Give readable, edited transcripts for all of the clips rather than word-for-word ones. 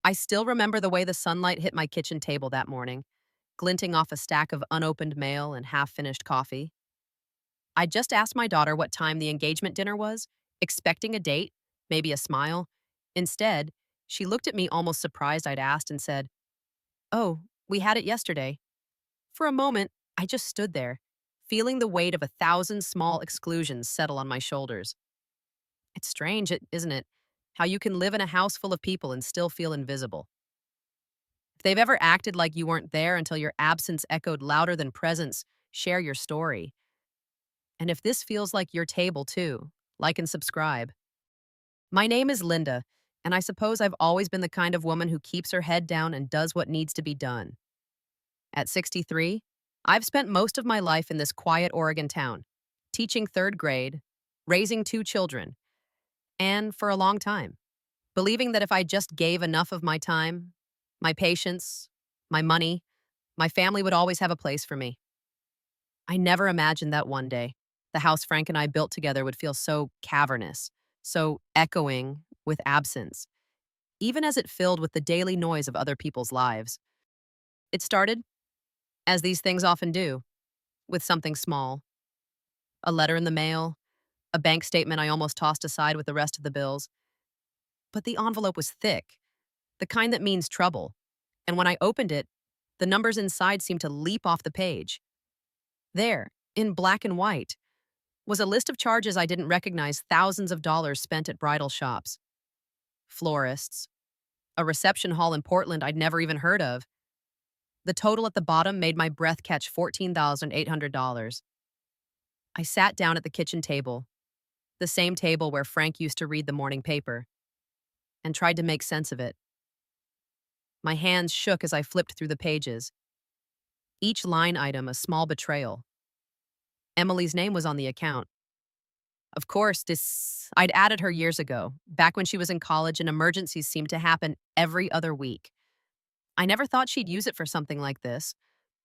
I still remember the way the sunlight hit my kitchen table that morning, glinting off a stack of unopened mail and half-finished coffee. I just asked my daughter what time the engagement dinner was, expecting a date, maybe a smile. Instead, she looked at me almost surprised I'd asked and said, "Oh, we had it yesterday." For a moment, I just stood there, feeling the weight of 1,000 small exclusions settle on my shoulders. It's strange, isn't it? How you can live in a house full of people and still feel invisible. If they've ever acted like you weren't there until your absence echoed louder than presence, share your story. And if this feels like your table too, like and subscribe. My name is Linda, and I suppose I've always been the kind of woman who keeps her head down and does what needs to be done. At 63, I've spent most of my life in this quiet Oregon town, teaching third grade, raising two children, and for a long time, believing that if I just gave enough of my time, my patience, my money, my family would always have a place for me. I never imagined that one day, the house Frank and I built together would feel so cavernous, so echoing with absence, even as it filled with the daily noise of other people's lives. It started, as these things often do, with something small: a letter in the mail, a bank statement I almost tossed aside with the rest of the bills. But the envelope was thick, the kind that means trouble. And when I opened it, the numbers inside seemed to leap off the page. There, in black and white, was a list of charges I didn't recognize: thousands of dollars spent at bridal shops, florists, a reception hall in Portland I'd never even heard of. The total at the bottom made my breath catch: $14,800. I sat down at the kitchen table, the same table where Frank used to read the morning paper, and tried to make sense of it. My hands shook as I flipped through the pages, each line item a small betrayal. Emily's name was on the account. Of course, I'd added her years ago, back when she was in college and emergencies seemed to happen every other week. I never thought she'd use it for something like this,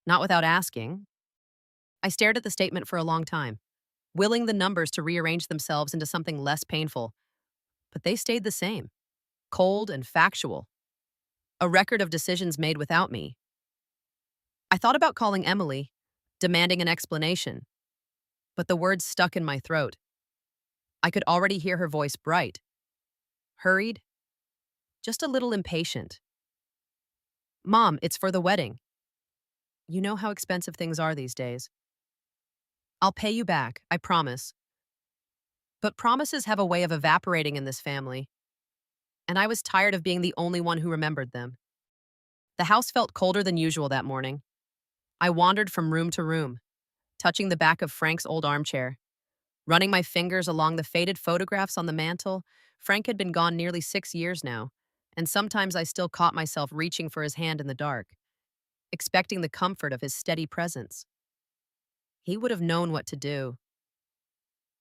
not without asking. I stared at the statement for a long time, willing the numbers to rearrange themselves into something less painful, but they stayed the same: cold and factual, a record of decisions made without me. I thought about calling Emily, demanding an explanation, but the words stuck in my throat. I could already hear her voice: bright, hurried, just a little impatient. "Mom, it's for the wedding. You know how expensive things are these days. I'll pay you back, I promise." But promises have a way of evaporating in this family, and I was tired of being the only one who remembered them. The house felt colder than usual that morning. I wandered from room to room, touching the back of Frank's old armchair, running my fingers along the faded photographs on the mantel. Frank had been gone nearly 6 years now, and sometimes I still caught myself reaching for his hand in the dark, expecting the comfort of his steady presence. He would have known what to do.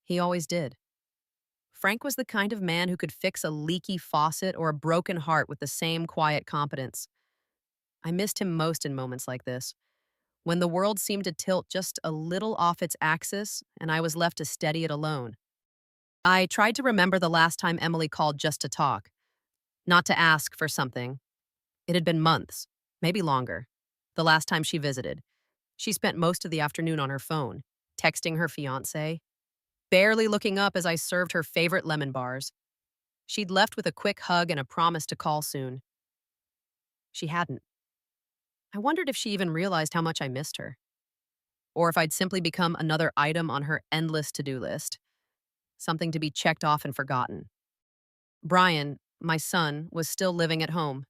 He always did. Frank was the kind of man who could fix a leaky faucet or a broken heart with the same quiet competence. I missed him most in moments like this, when the world seemed to tilt just a little off its axis and I was left to steady it alone. I tried to remember the last time Emily called just to talk, not to ask for something. It had been months, maybe longer, the last time she visited. She spent most of the afternoon on her phone, texting her fiancé, barely looking up as I served her favorite lemon bars. She'd left with a quick hug and a promise to call soon. She hadn't. I wondered if she even realized how much I missed her, or if I'd simply become another item on her endless to-do list, something to be checked off and forgotten. Brian, my son, was still living at home,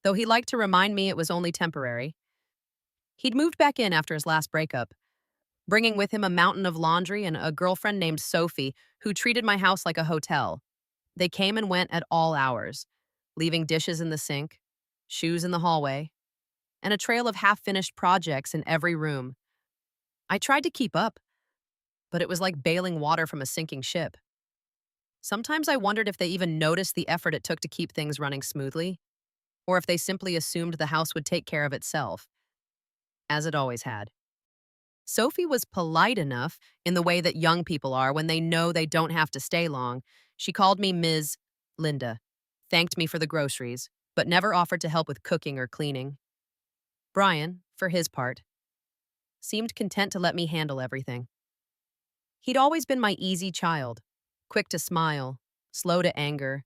though he liked to remind me it was only temporary. He'd moved back in after his last breakup, bringing with him a mountain of laundry and a girlfriend named Sophie who treated my house like a hotel. They came and went at all hours, leaving dishes in the sink, shoes in the hallway, and a trail of half-finished projects in every room. I tried to keep up, but it was like bailing water from a sinking ship. Sometimes I wondered if they even noticed the effort it took to keep things running smoothly, or if they simply assumed the house would take care of itself, as it always had. Sophie was polite enough, in the way that young people are when they know they don't have to stay long. She called me Ms. Linda, thanked me for the groceries, but never offered to help with cooking or cleaning. Brian, for his part, seemed content to let me handle everything. He'd always been my easy child, quick to smile, slow to anger,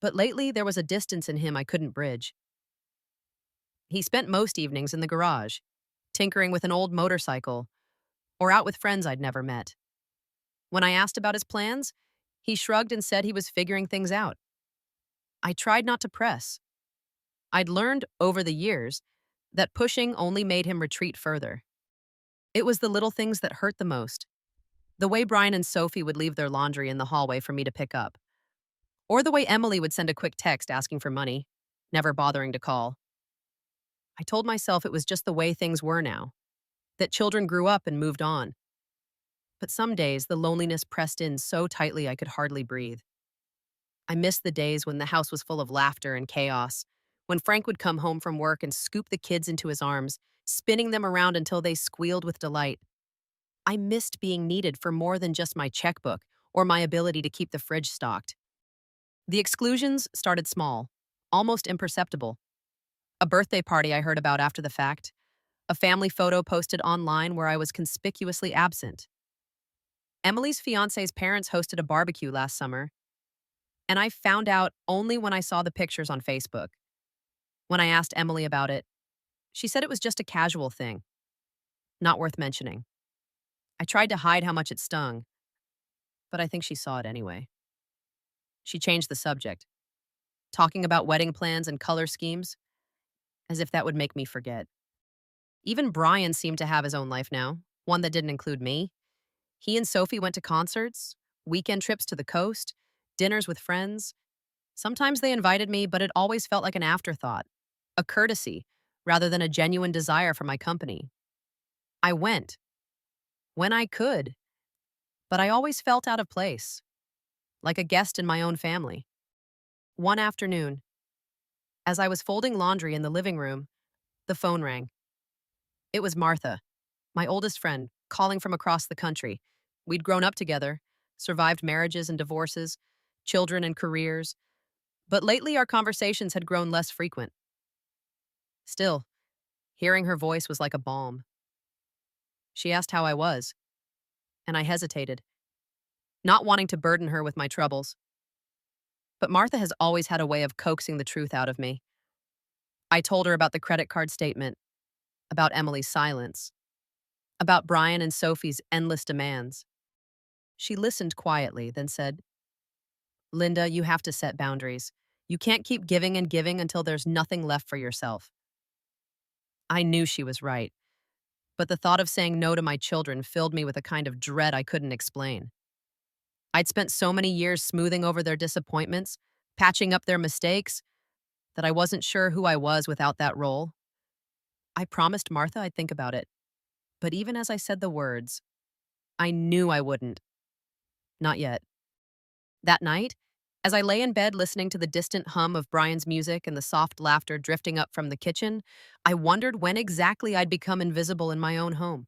but lately there was a distance in him I couldn't bridge. He spent most evenings in the garage, tinkering with an old motorcycle, or out with friends I'd never met. When I asked about his plans, he shrugged and said he was figuring things out. I tried not to press. I'd learned over the years that pushing only made him retreat further. It was the little things that hurt the most. The way Brian and Sophie would leave their laundry in the hallway for me to pick up. Or the way Emily would send a quick text asking for money, never bothering to call. I told myself it was just the way things were now, that children grew up and moved on. But some days, the loneliness pressed in so tightly I could hardly breathe. I missed the days when the house was full of laughter and chaos, when Frank would come home from work and scoop the kids into his arms, spinning them around until they squealed with delight. I missed being needed for more than just my checkbook or my ability to keep the fridge stocked. The exclusions started small, almost imperceptible. A birthday party I heard about after the fact, a family photo posted online where I was conspicuously absent. Emily's fiance's parents hosted a barbecue last summer, and I found out only when I saw the pictures on Facebook. When I asked Emily about it, she said it was just a casual thing, not worth mentioning. I tried to hide how much it stung, but I think she saw it anyway. She changed the subject, talking about wedding plans and color schemes, as if that would make me forget. Even Brian seemed to have his own life now, one that didn't include me. He and Sophie went to concerts, weekend trips to the coast, dinners with friends. Sometimes they invited me, but it always felt like an afterthought, a courtesy, rather than a genuine desire for my company. I went, when I could, but I always felt out of place, like a guest in my own family. One afternoon, as I was folding laundry in the living room, the phone rang. It was Martha, my oldest friend, calling from across the country. We'd grown up together, survived marriages and divorces, children and careers, but lately our conversations had grown less frequent. Still, hearing her voice was like a balm. She asked how I was, and I hesitated, not wanting to burden her with my troubles. But Martha has always had a way of coaxing the truth out of me. I told her about the credit card statement, about Emily's silence, about Brian and Sophie's endless demands. She listened quietly, then said, "Linda, you have to set boundaries. You can't keep giving and giving until there's nothing left for yourself." I knew she was right, but the thought of saying no to my children filled me with a kind of dread I couldn't explain. I'd spent so many years smoothing over their disappointments, patching up their mistakes, that I wasn't sure who I was without that role. I promised Martha I'd think about it, but even as I said the words, I knew I wouldn't. Not yet. That night, as I lay in bed listening to the distant hum of Brian's music and the soft laughter drifting up from the kitchen, I wondered when exactly I'd become invisible in my own home.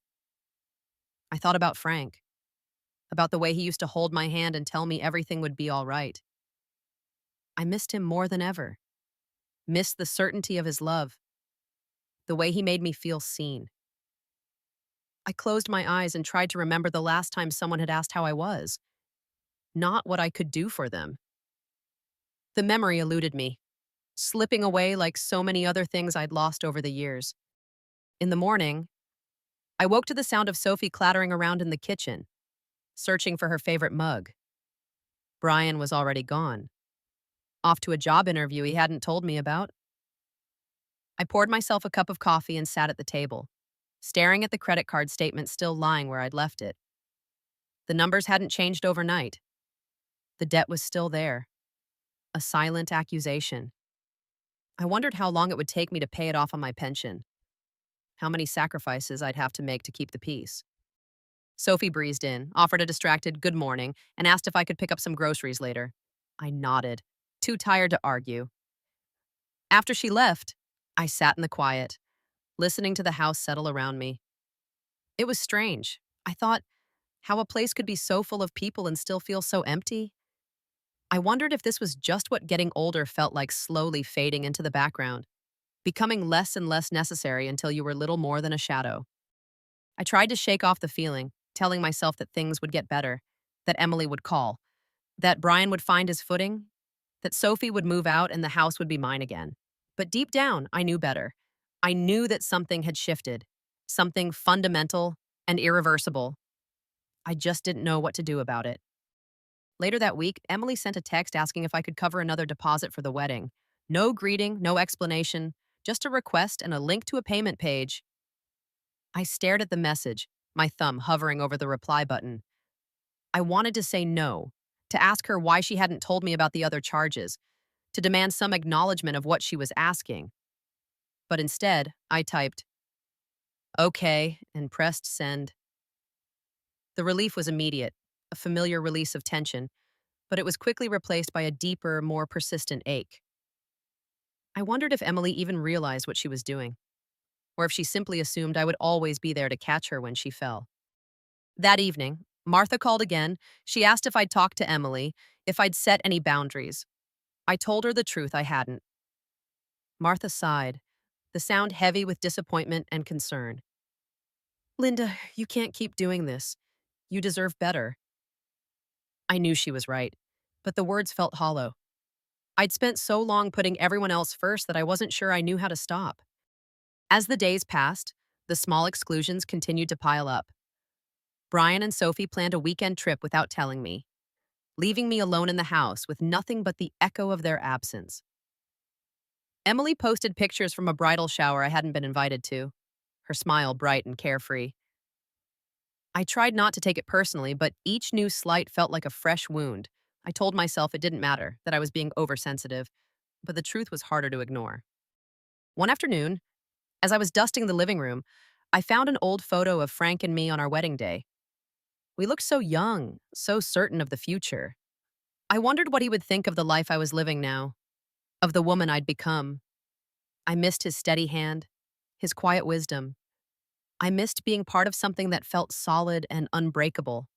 I thought about Frank, about the way he used to hold my hand and tell me everything would be all right. I missed him more than ever, missed the certainty of his love, the way he made me feel seen. I closed my eyes and tried to remember the last time someone had asked how I was, not what I could do for them. The memory eluded me, slipping away like so many other things I'd lost over the years. In the morning, I woke to the sound of Sophie clattering around in the kitchen, searching for her favorite mug. Brian was already gone, off to a job interview he hadn't told me about. I poured myself a cup of coffee and sat at the table, staring at the credit card statement still lying where I'd left it. The numbers hadn't changed overnight. The debt was still there, a silent accusation. I wondered how long it would take me to pay it off on my pension, how many sacrifices I'd have to make to keep the peace. Sophie breezed in, offered a distracted good morning, and asked if I could pick up some groceries later. I nodded, too tired to argue. After she left, I sat in the quiet, listening to the house settle around me. It was strange. I thought, how a place could be so full of people and still feel so empty. I wondered if this was just what getting older felt like, slowly fading into the background, becoming less and less necessary until you were little more than a shadow. I tried to shake off the feeling, telling myself that things would get better, that Emily would call, that Brian would find his footing, that Sophie would move out and the house would be mine again. But deep down, I knew better. I knew that something had shifted, something fundamental and irreversible. I just didn't know what to do about it. Later that week, Emily sent a text asking if I could cover another deposit for the wedding. No greeting, no explanation, just a request and a link to a payment page. I stared at the message, my thumb hovering over the reply button. I wanted to say no, to ask her why she hadn't told me about the other charges, to demand some acknowledgement of what she was asking. But instead, I typed, "Okay," and pressed send. The relief was immediate, a familiar release of tension, but it was quickly replaced by a deeper, more persistent ache. I wondered if Emily even realized what she was doing, or if she simply assumed I would always be there to catch her when she fell. That evening, Martha called again. She asked if I'd talked to Emily, if I'd set any boundaries. I told her the truth, I hadn't. Martha sighed, the sound heavy with disappointment and concern. "Linda, you can't keep doing this. You deserve better." I knew she was right, but the words felt hollow. I'd spent so long putting everyone else first that I wasn't sure I knew how to stop. As the days passed, the small exclusions continued to pile up. Brian and Sophie planned a weekend trip without telling me, leaving me alone in the house with nothing but the echo of their absence. Emily posted pictures from a bridal shower I hadn't been invited to, her smile bright and carefree. I tried not to take it personally, but each new slight felt like a fresh wound. I told myself it didn't matter, that I was being oversensitive, but the truth was harder to ignore. One afternoon, as I was dusting the living room, I found an old photo of Frank and me on our wedding day. We looked so young, so certain of the future. I wondered what he would think of the life I was living now, of the woman I'd become. I missed his steady hand, his quiet wisdom. I missed being part of something that felt solid and unbreakable.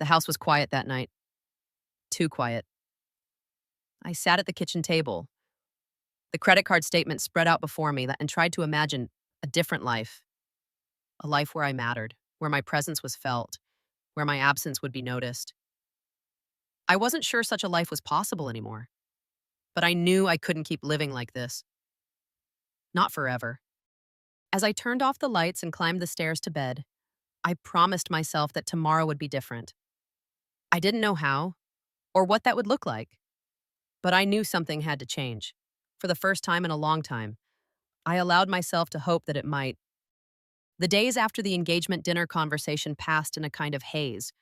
The house was quiet that night. Too quiet. I sat at the kitchen table, the credit card statement spread out before me, and tried to imagine a different life. A life where I mattered, where my presence was felt, where my absence would be noticed. I wasn't sure such a life was possible anymore, but I knew I couldn't keep living like this. Not forever. As I turned off the lights and climbed the stairs to bed, I promised myself that tomorrow would be different. I didn't know how or what that would look like, but I knew something had to change. For the first time in a long time, I allowed myself to hope that it might. The days after the engagement dinner conversation passed in a kind of haze,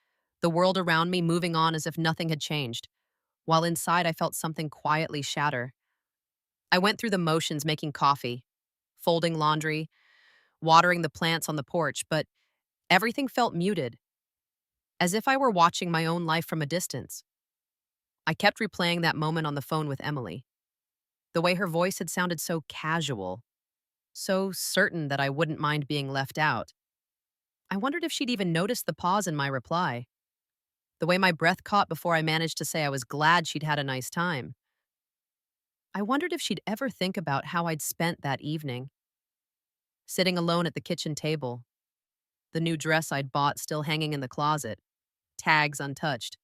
the world around me moving on as if nothing had changed, while inside I felt something quietly shatter. I went through the motions, making coffee, folding laundry, watering the plants on the porch, but everything felt muted, as if I were watching my own life from a distance. I kept replaying that moment on the phone with Emily. The way her voice had sounded so casual, so certain that I wouldn't mind being left out. I wondered if she'd even noticed the pause in my reply, the way my breath caught before I managed to say I was glad she'd had a nice time. I wondered if she'd ever think about how I'd spent that evening, sitting alone at the kitchen table, the new dress I'd bought still hanging in the closet, tags untouched.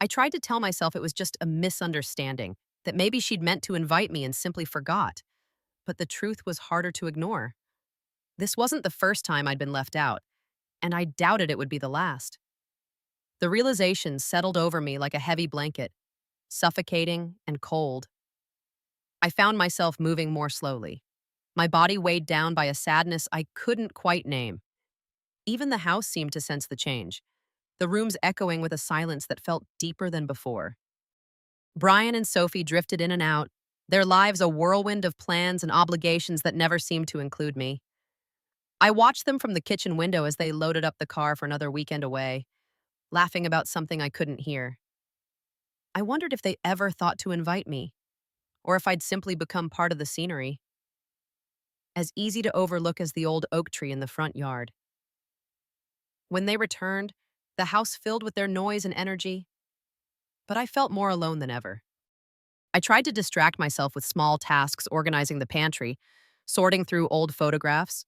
I tried to tell myself it was just a misunderstanding, that maybe she'd meant to invite me and simply forgot. But the truth was harder to ignore. This wasn't the first time I'd been left out, and I doubted it would be the last. The realization settled over me like a heavy blanket, suffocating and cold. I found myself moving more slowly, my body weighed down by a sadness I couldn't quite name. Even the house seemed to sense the change, the rooms echoing with a silence that felt deeper than before. Brian and Sophie drifted in and out, their lives a whirlwind of plans and obligations that never seemed to include me. I watched them from the kitchen window as they loaded up the car for another weekend away, laughing about something I couldn't hear. I wondered if they ever thought to invite me, or if I'd simply become part of the scenery, as easy to overlook as the old oak tree in the front yard. When they returned, the house filled with their noise and energy. but I felt more alone than ever. I tried to distract myself with small tasks, organizing the pantry, sorting through old photographs,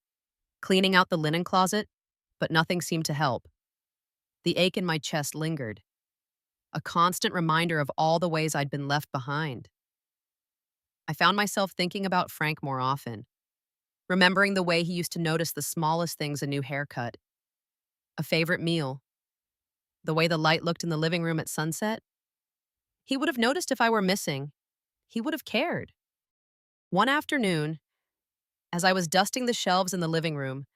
cleaning out the linen closet, but nothing seemed to help. The ache in my chest lingered, a constant reminder of all the ways I'd been left behind. I found myself thinking about Frank more often, remembering the way he used to notice the smallest things: a new haircut, a favorite meal, the way the light looked in the living room at sunset. He would have noticed if I were missing. He would have cared. One afternoon, as I was dusting the shelves in the living room,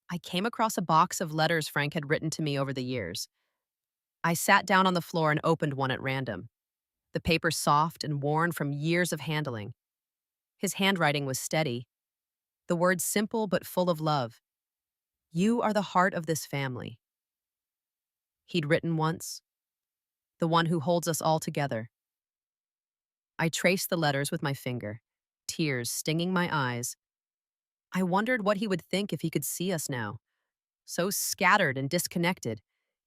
I came across a box of letters Frank had written to me over the years. I sat down on the floor and opened one at random, the paper soft and worn from years of handling. His handwriting was steady, the words simple but full of love. "You are the heart of this family." He'd written once, "the one who holds us all together." I traced the letters with my finger, tears stinging my eyes. I wondered what he would think if he could see us now, so scattered and disconnected,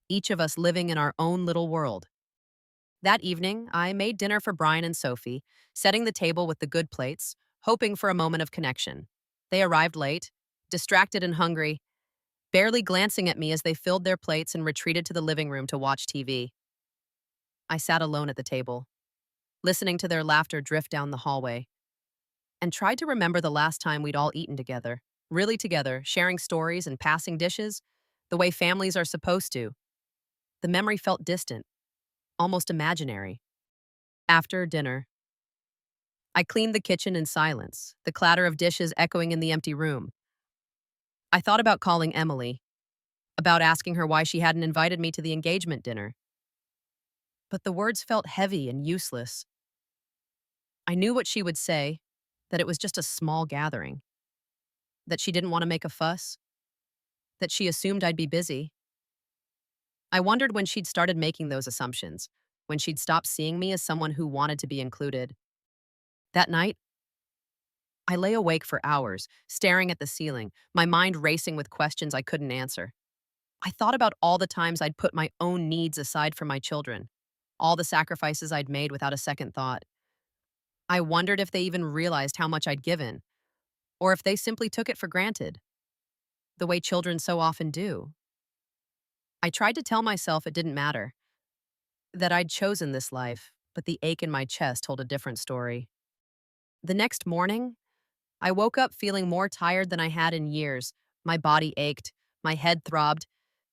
each of us living in our own little world. That evening, I made dinner for Brian and Sophie, setting the table with the good plates, hoping for a moment of connection. They arrived late, distracted and hungry, barely glancing at me as they filled their plates and retreated to the living room to watch TV. I sat alone at the table, listening to their laughter drift down the hallway, and tried to remember the last time we'd all eaten together, really together, sharing stories and passing dishes, the way families are supposed to. The memory felt distant, almost imaginary. After dinner, I cleaned the kitchen in silence, the clatter of dishes echoing in the empty room. I thought about calling Emily, about asking her why she hadn't invited me to the engagement dinner. But the words felt heavy and useless. I knew what she would say, that it was just a small gathering, that she didn't want to make a fuss, that she assumed I'd be busy. I wondered when she'd started making those assumptions, when she'd stopped seeing me as someone who wanted to be included. That night, I lay awake for hours, staring at the ceiling, my mind racing with questions I couldn't answer. I thought about all the times I'd put my own needs aside for my children, all the sacrifices I'd made without a second thought. I wondered if they even realized how much I'd given, or if they simply took it for granted, the way children so often do. I tried to tell myself it didn't matter, that I'd chosen this life, but the ache in my chest told a different story. The next morning, I woke up feeling more tired than I had in years. My body ached, my head throbbed,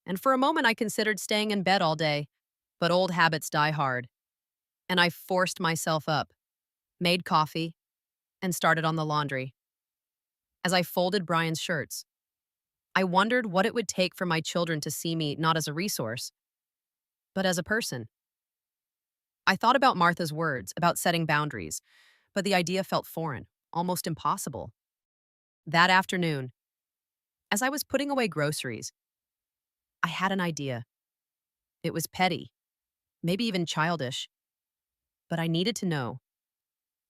and for a moment I considered staying in bed all day. But old habits die hard, and I forced myself up, made coffee, and started on the laundry. As I folded Brian's shirts, I wondered what it would take for my children to see me not as a resource, but as a person. I thought about Martha's words about setting boundaries, but the idea felt foreign, almost impossible. That afternoon, as I was putting away groceries, I had an idea. It was petty, maybe even childish, but I needed to know.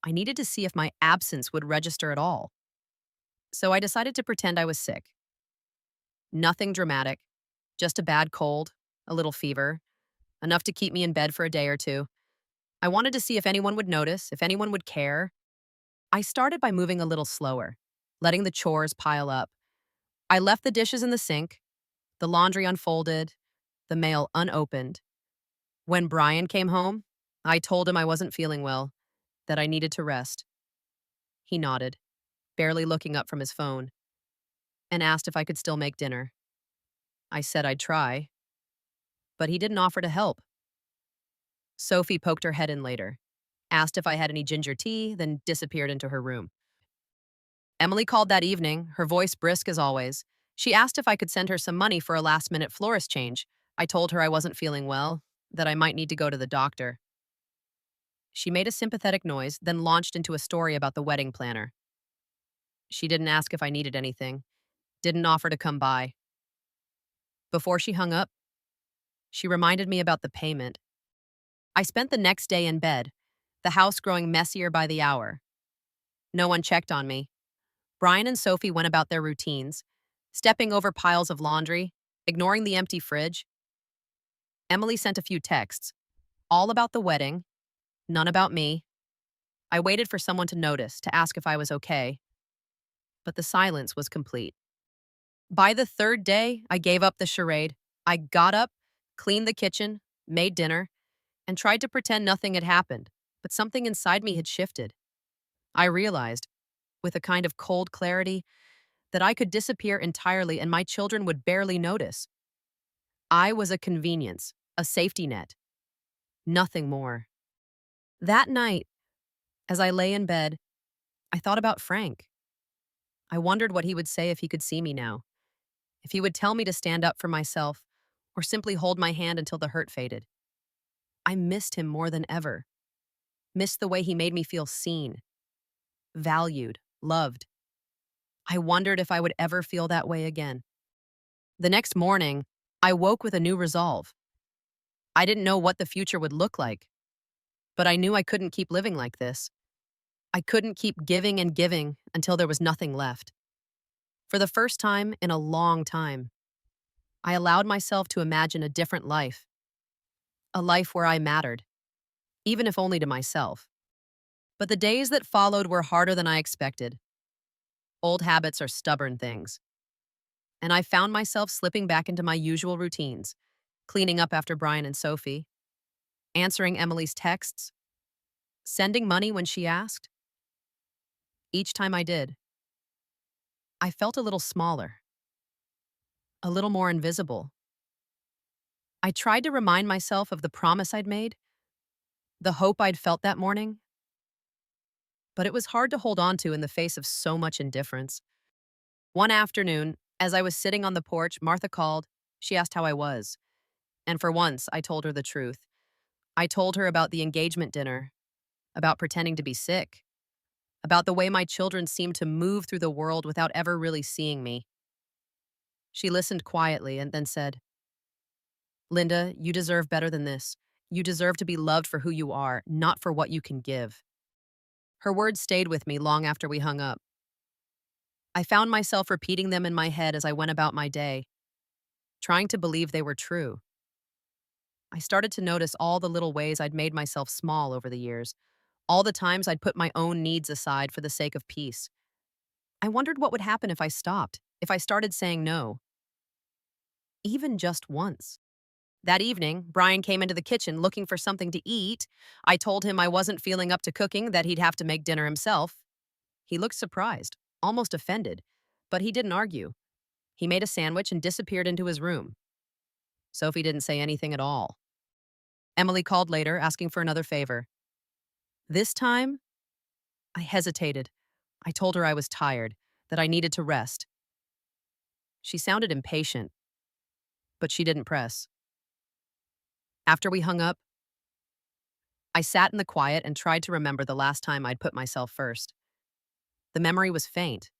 I needed to see if my absence would register at all. So I decided to pretend I was sick. Nothing dramatic, just a bad cold, a little fever, enough to keep me in bed for a day or two. I wanted to see if anyone would notice, if anyone would care. I started by moving a little slower, letting the chores pile up. I left the dishes in the sink, the laundry unfolded, the mail unopened. When Brian came home, I told him I wasn't feeling well, that I needed to rest. He nodded, barely looking up from his phone, and asked if I could still make dinner. I said I'd try, but he didn't offer to help. Sophie poked her head in later, asked if I had any ginger tea, then disappeared into her room. Emily called that evening, her voice brisk as always. She asked if I could send her some money for a last-minute florist change. I told her I wasn't feeling well, that I might need to go to the doctor. She made a sympathetic noise, then launched into a story about the wedding planner. She didn't ask if I needed anything, didn't offer to come by. Before she hung up, she reminded me about the payment. I spent the next day in bed, the house growing messier by the hour. No one checked on me. Brian and Sophie went about their routines, stepping over piles of laundry, ignoring the empty fridge. Emily sent a few texts, All about the wedding, none about me. I waited for someone to notice, to ask if I was okay, but the silence was complete. By the third day, I gave up the charade. I got up, cleaned the kitchen, made dinner, and tried to pretend nothing had happened, but something inside me had shifted. I realized, with a kind of cold clarity, that I could disappear entirely and my children would barely notice. I was a convenience, a safety net, nothing more. That night, as I lay in bed, I thought about Frank. I wondered what he would say if he could see me now, if he would tell me to stand up for myself, or simply hold my hand until the hurt faded. I missed him more than ever, missed the way he made me feel seen, valued, loved. I wondered if I would ever feel that way again. The next morning, I woke with a new resolve. I didn't know what the future would look like, but I knew I couldn't keep living like this. I couldn't keep giving and giving until there was nothing left. For the first time in a long time, I allowed myself to imagine a different life, a life where I mattered, even if only to myself. But the days that followed were harder than I expected. Old habits are stubborn things, and I found myself slipping back into my usual routines, cleaning up after Brian and Sophie, answering Emily's texts, sending money when she asked. Each time I did, I felt a little smaller, a little more invisible. I tried to remind myself of the promise I'd made, the hope I'd felt that morning, but it was hard to hold on to in the face of so much indifference. One afternoon, as I was sitting on the porch, Martha called. She asked how I was, and for once, I told her the truth. I told her about the engagement dinner, about pretending to be sick, about the way my children seemed to move through the world without ever really seeing me. She listened quietly and then said, "Linda, you deserve better than this. You deserve to be loved for who you are, not for what you can give." Her words stayed with me long after we hung up. I found myself repeating them in my head as I went about my day, trying to believe they were true. I started to notice all the little ways I'd made myself small over the years, all the times I'd put my own needs aside for the sake of peace. I wondered what would happen if I stopped, if I started saying no, even just once. That evening, Brian came into the kitchen looking for something to eat. I told him I wasn't feeling up to cooking, that he'd have to make dinner himself. He looked surprised, almost offended, but he didn't argue. He made a sandwich and disappeared into his room. Sophie didn't say anything at all. Emily called later, asking for another favor. This time, I hesitated. I told her I was tired, that I needed to rest. She sounded impatient, but she didn't press. After we hung up, I sat in the quiet and tried to remember the last time I'd put myself first. The memory was faint,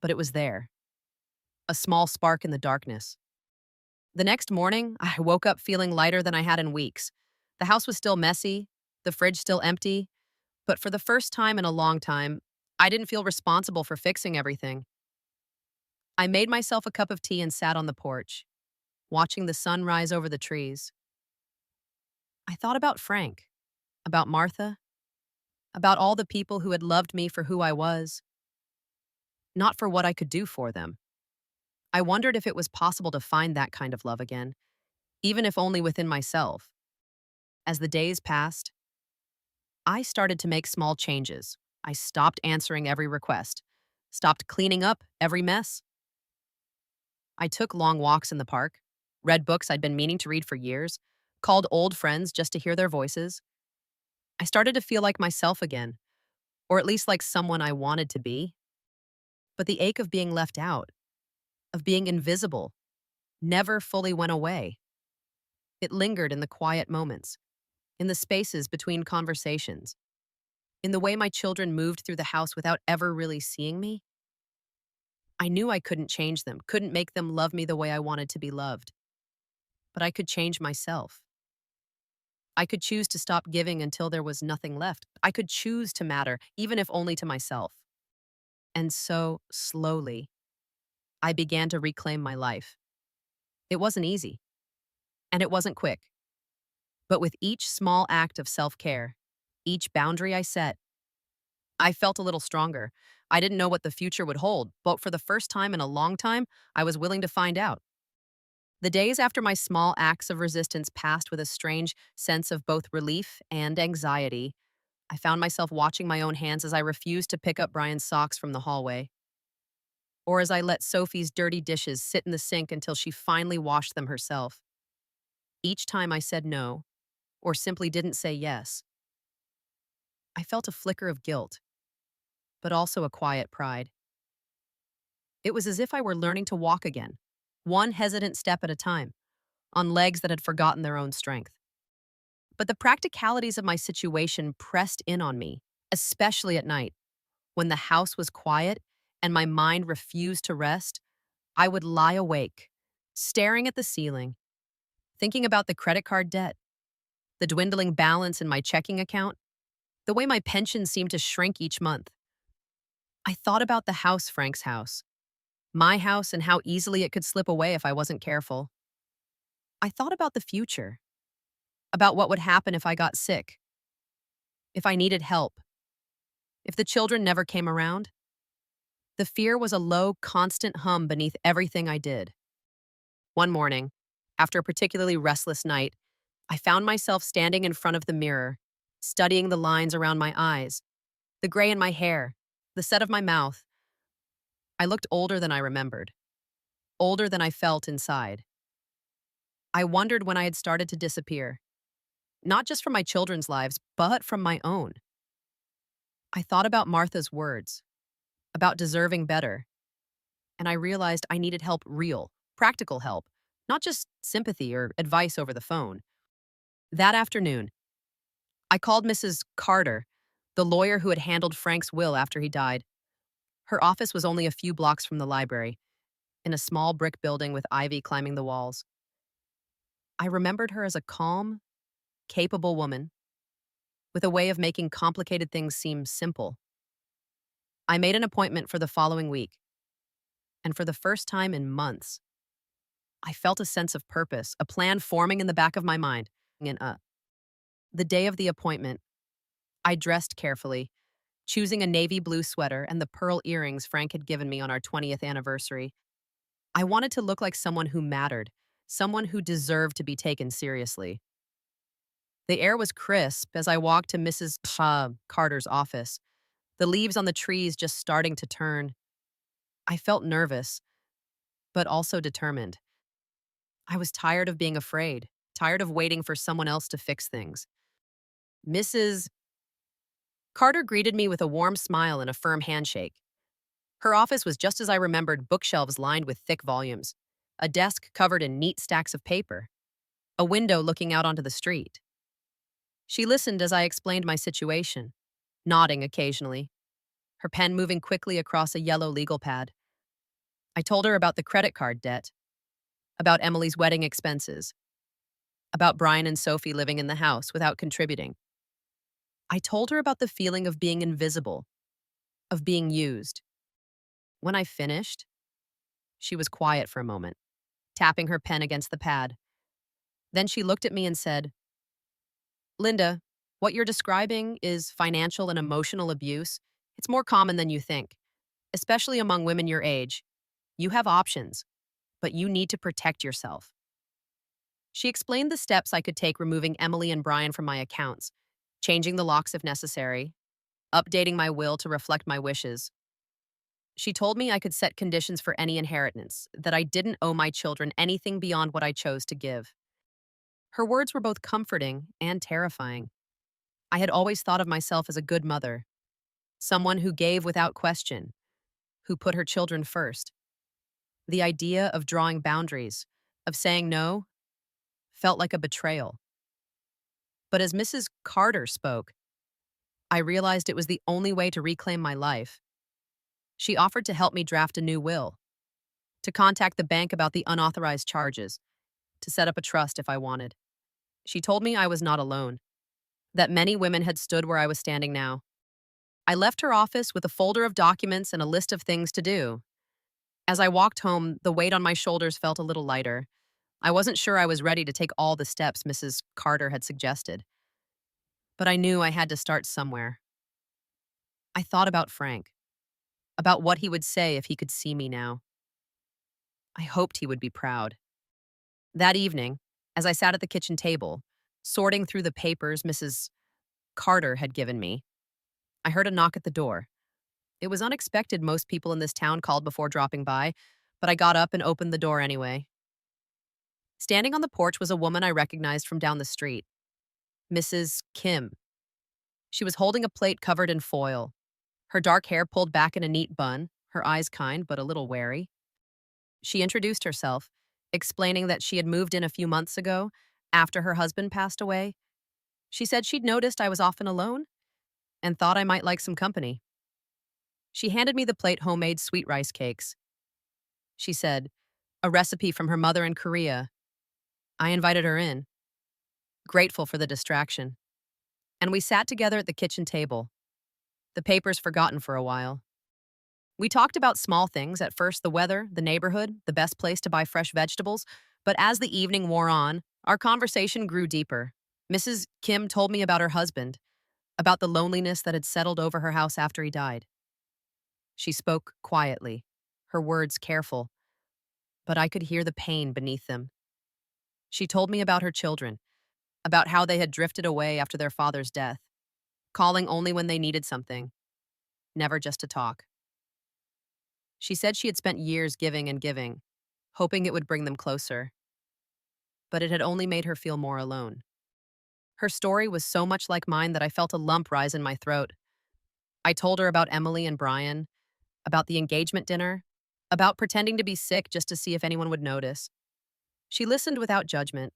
but it was there, a small spark in the darkness. The next morning, I woke up feeling lighter than I had in weeks. The house was still messy, the fridge still empty, but for the first time in a long time, I didn't feel responsible for fixing everything. I made myself a cup of tea and sat on the porch, watching the sun rise over the trees. I thought about Frank, about Martha, about all the people who had loved me for who I was, not for what I could do for them. I wondered if it was possible to find that kind of love again, even if only within myself. As the days passed, I started to make small changes. I stopped answering every request, stopped cleaning up every mess. I took long walks in the park, read books I'd been meaning to read for years, called old friends just to hear their voices. I started to feel like myself again, or at least like someone I wanted to be. But the ache of being left out, of being invisible, never fully went away. It lingered in the quiet moments, in the spaces between conversations, in the way my children moved through the house without ever really seeing me. I knew I couldn't change them, couldn't make them love me the way I wanted to be loved. But I could change myself. I could choose to stop giving until there was nothing left. I could choose to matter, even if only to myself. And so, slowly, I began to reclaim my life. It wasn't easy, and it wasn't quick. But with each small act of self care, each boundary I set, I felt a little stronger. I didn't know what the future would hold, but for the first time in a long time, I was willing to find out. The days after my small acts of resistance passed with a strange sense of both relief and anxiety. I found myself watching my own hands as I refused to pick up Brian's socks from the hallway, or as I let Sophie's dirty dishes sit in the sink until she finally washed them herself. Each time I said no, or simply didn't say yes, I felt a flicker of guilt, but also a quiet pride. It was as if I were learning to walk again, one hesitant step at a time, on legs that had forgotten their own strength. But the practicalities of my situation pressed in on me, especially at night. When the house was quiet and my mind refused to rest, I would lie awake, staring at the ceiling, thinking about the credit card debt, the dwindling balance in my checking account, the way my pension seemed to shrink each month. I thought about the house, Frank's house, my house, and how easily it could slip away if I wasn't careful. I thought about the future, about what would happen if I got sick, if I needed help, if the children never came around. The fear was a low, constant hum beneath everything I did. One morning, after a particularly restless night, I found myself standing in front of the mirror, studying the lines around my eyes, the gray in my hair, the set of my mouth. I looked older than I remembered, older than I felt inside. I wondered when I had started to disappear, not just from my children's lives, but from my own. I thought about Martha's words, about deserving better, and I realized I needed help, real, practical help, not just sympathy or advice over the phone. That afternoon, I called Mrs. Carter, the lawyer who had handled Frank's will after he died. Her office was only a few blocks from the library, in a small brick building with ivy climbing the walls. I remembered her as a calm, capable woman with a way of making complicated things seem simple. I made an appointment for the following week, and for the first time in months, I felt a sense of purpose, a plan forming in the back of my mind. The day of the appointment, I dressed carefully, choosing a navy blue sweater and the pearl earrings Frank had given me on our 20th anniversary. I wanted to look like someone who mattered, someone who deserved to be taken seriously. The air was crisp as I walked to Mrs. Carter's office, the leaves on the trees just starting to turn. I felt nervous, but also determined. I was tired of being afraid, tired of waiting for someone else to fix things. Mrs. Carter greeted me with a warm smile and a firm handshake. Her office was just as I remembered, bookshelves lined with thick volumes, a desk covered in neat stacks of paper, a window looking out onto the street. She listened as I explained my situation, nodding occasionally, her pen moving quickly across a yellow legal pad. I told her about the credit card debt, about Emily's wedding expenses, about Brian and Sophie living in the house without contributing. I told her about the feeling of being invisible, of being used. When I finished, she was quiet for a moment, tapping her pen against the pad. Then she looked at me and said, "Linda, what you're describing is financial and emotional abuse. It's more common than you think, especially among women your age. You have options, but you need to protect yourself." She explained the steps I could take, removing Emily and Brian from my accounts, changing the locks if necessary, updating my will to reflect my wishes. She told me I could set conditions for any inheritance, that I didn't owe my children anything beyond what I chose to give. Her words were both comforting and terrifying. I had always thought of myself as a good mother, someone who gave without question, who put her children first. The idea of drawing boundaries, of saying no, felt like a betrayal. But as Mrs. Carter spoke, I realized it was the only way to reclaim my life. She offered to help me draft a new will, to contact the bank about the unauthorized charges, to set up a trust if I wanted. She told me I was not alone, that many women had stood where I was standing now. I left her office with a folder of documents and a list of things to do. As I walked home, the weight on my shoulders felt a little lighter, I wasn't sure I was ready to take all the steps Mrs. Carter had suggested, but I knew I had to start somewhere. I thought about Frank, about what he would say if he could see me now. I hoped he would be proud. That evening, as I sat at the kitchen table, sorting through the papers Mrs. Carter had given me, I heard a knock at the door. It was unexpected. Most people in this town called before dropping by, but I got up and opened the door anyway. Standing on the porch was a woman I recognized from down the street, Mrs. Kim. She was holding a plate covered in foil, her dark hair pulled back in a neat bun, her eyes kind but a little wary. She introduced herself, explaining that she had moved in a few months ago after her husband passed away. She said she'd noticed I was often alone and thought I might like some company. She handed me the plate homemade sweet rice cakes. She said, a recipe from her mother in Korea. I invited her in, grateful for the distraction. And we sat together at the kitchen table, the papers forgotten for a while. We talked about small things, at first the weather, the neighborhood, the best place to buy fresh vegetables, but as the evening wore on, our conversation grew deeper. Mrs. Kim told me about her husband, about the loneliness that had settled over her house after he died. She spoke quietly, her words careful, but I could hear the pain beneath them. She told me about her children, about how they had drifted away after their father's death, calling only when they needed something, never just to talk. She said she had spent years giving and giving, hoping it would bring them closer, but it had only made her feel more alone. Her story was so much like mine that I felt a lump rise in my throat. I told her about Emily and Brian, about the engagement dinner, about pretending to be sick just to see if anyone would notice. She listened without judgment,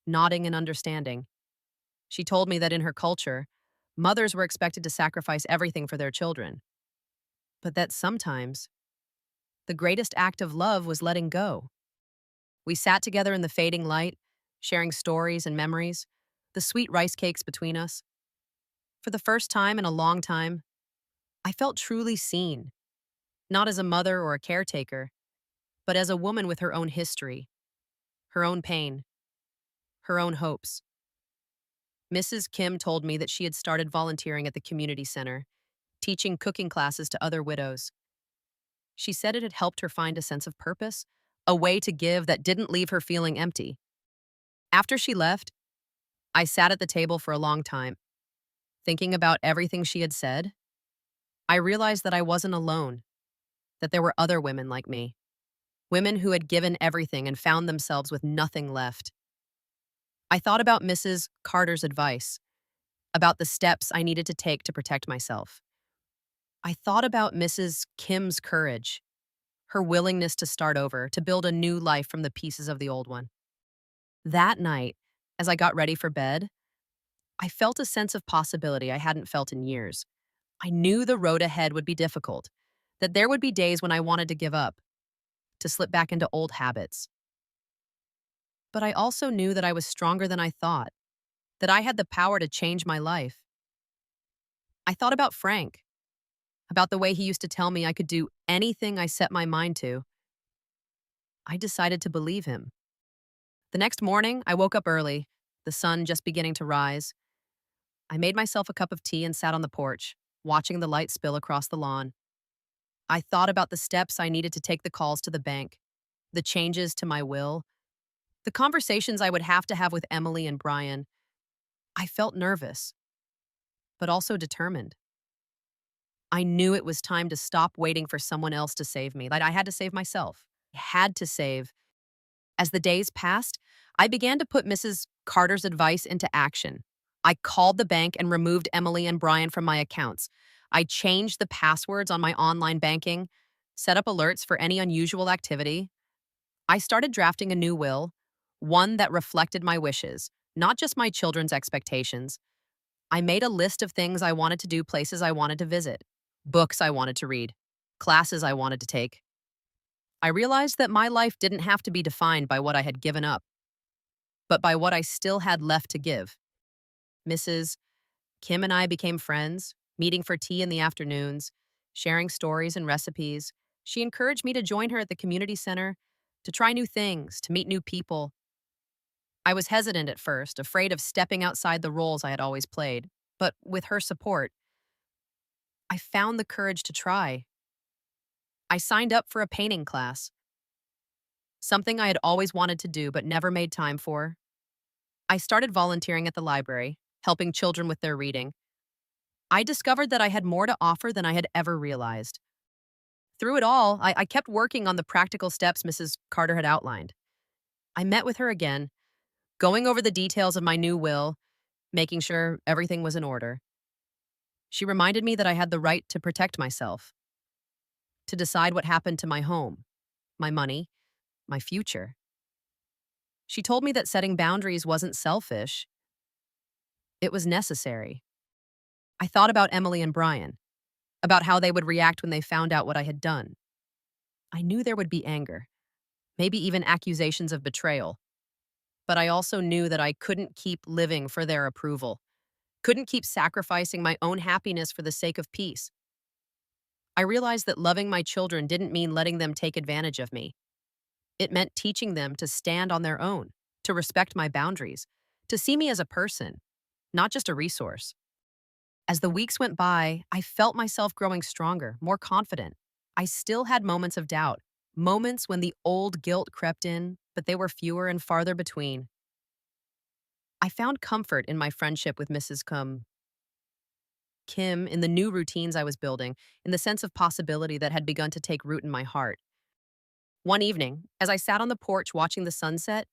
nodding and understanding. She told me that in her culture, mothers were expected to sacrifice everything for their children, but that sometimes the greatest act of love was letting go. We sat together in the fading light, sharing stories and memories, the sweet rice cakes between us. For the first time in a long time, I felt truly seen, not as a mother or a caretaker, but as a woman with her own history, her own pain, her own hopes. Mrs. Kim told me that she had started volunteering at the community center, teaching cooking classes to other widows. She said it had helped her find a sense of purpose, a way to give that didn't leave her feeling empty. After she left, I sat at the table for a long time, thinking about everything she had said. I realized that I wasn't alone, that there were other women like me, women who had given everything and found themselves with nothing left. I thought about Mrs. Carter's advice, about the steps I needed to take to protect myself. I thought about Mrs. Kim's courage, her willingness to start over, to build a new life from the pieces of the old one. That night, as I got ready for bed, I felt a sense of possibility I hadn't felt in years. I knew the road ahead would be difficult, that there would be days when I wanted to give up, to slip back into old habits. But I also knew that I was stronger than I thought, that I had the power to change my life. I thought about Frank, about the way he used to tell me I could do anything I set my mind to. I decided to believe him. The next morning, I woke up early, the sun just beginning to rise. I made myself a cup of tea and sat on the porch, watching the light spill across the lawn. I thought about the steps I needed to take, the calls to the bank, the changes to my will, the conversations I would have to have with Emily and Brian. I felt nervous, but also determined. I knew it was time to stop waiting for someone else to save me. Like I had to save myself. I had to save. As the days passed, I began to put Mrs. Carter's advice into action. I called the bank and removed Emily and Brian from my accounts. I changed the passwords on my online banking, set up alerts for any unusual activity. I started drafting a new will, one that reflected my wishes, not just my children's expectations. I made a list of things I wanted to do, places I wanted to visit, books I wanted to read, classes I wanted to take. I realized that my life didn't have to be defined by what I had given up, but by what I still had left to give. Mrs. Kim and I became friends, meeting for tea in the afternoons, sharing stories and recipes. She encouraged me to join her at the community center, to try new things, to meet new people. I was hesitant at first, afraid of stepping outside the roles I had always played. But with her support, I found the courage to try. I signed up for a painting class, something I had always wanted to do but never made time for. I started volunteering at the library, helping children with their reading. I discovered that I had more to offer than I had ever realized. Through it all, I kept working on the practical steps Mrs. Carter had outlined. I met with her again, going over the details of my new will, making sure everything was in order. She reminded me that I had the right to protect myself, to decide what happened to my home, my money, my future. She told me that setting boundaries wasn't selfish, it was necessary. I thought about Emily and Brian, about how they would react when they found out what I had done. I knew there would be anger, maybe even accusations of betrayal. But I also knew that I couldn't keep living for their approval, couldn't keep sacrificing my own happiness for the sake of peace. I realized that loving my children didn't mean letting them take advantage of me. It meant teaching them to stand on their own, to respect my boundaries, to see me as a person, not just a resource. As the weeks went by, I felt myself growing stronger, more confident. I still had moments of doubt, moments when the old guilt crept in, but they were fewer and farther between. I found comfort in my friendship with Mrs. Kim, in the new routines I was building, in the sense of possibility that had begun to take root in my heart. One evening, as I sat on the porch watching the sunset,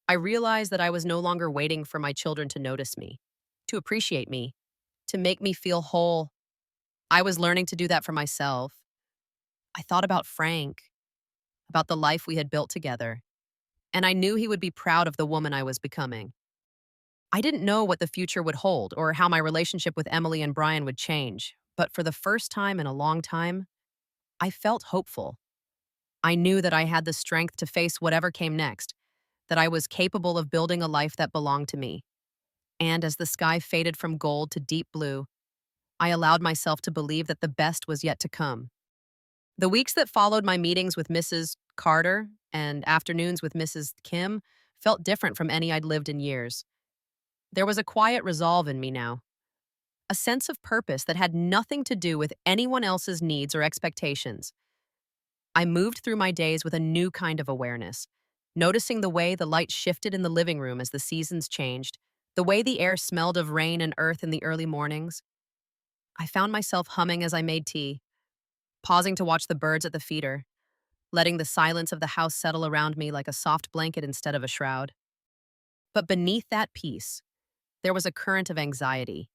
I realized that I was no longer waiting for my children to notice me, to appreciate me, to make me feel whole. I was learning to do that for myself. I thought about Frank, about the life we had built together, and I knew he would be proud of the woman I was becoming. I didn't know what the future would hold or how my relationship with Emily and Brian would change, but for the first time in a long time, I felt hopeful. I knew that I had the strength to face whatever came next, that I was capable of building a life that belonged to me. And as the sky faded from gold to deep blue, I allowed myself to believe that the best was yet to come. The weeks that followed my meetings with Mrs. Carter and afternoons with Mrs. Kim felt different from any I'd lived in years. There was a quiet resolve in me now, a sense of purpose that had nothing to do with anyone else's needs or expectations. I moved through my days with a new kind of awareness, noticing the way the light shifted in the living room as the seasons changed, the way the air smelled of rain and earth in the early mornings. I found myself humming as I made tea, pausing to watch the birds at the feeder, letting the silence of the house settle around me like a soft blanket instead of a shroud. But beneath that peace, there was a current of anxiety,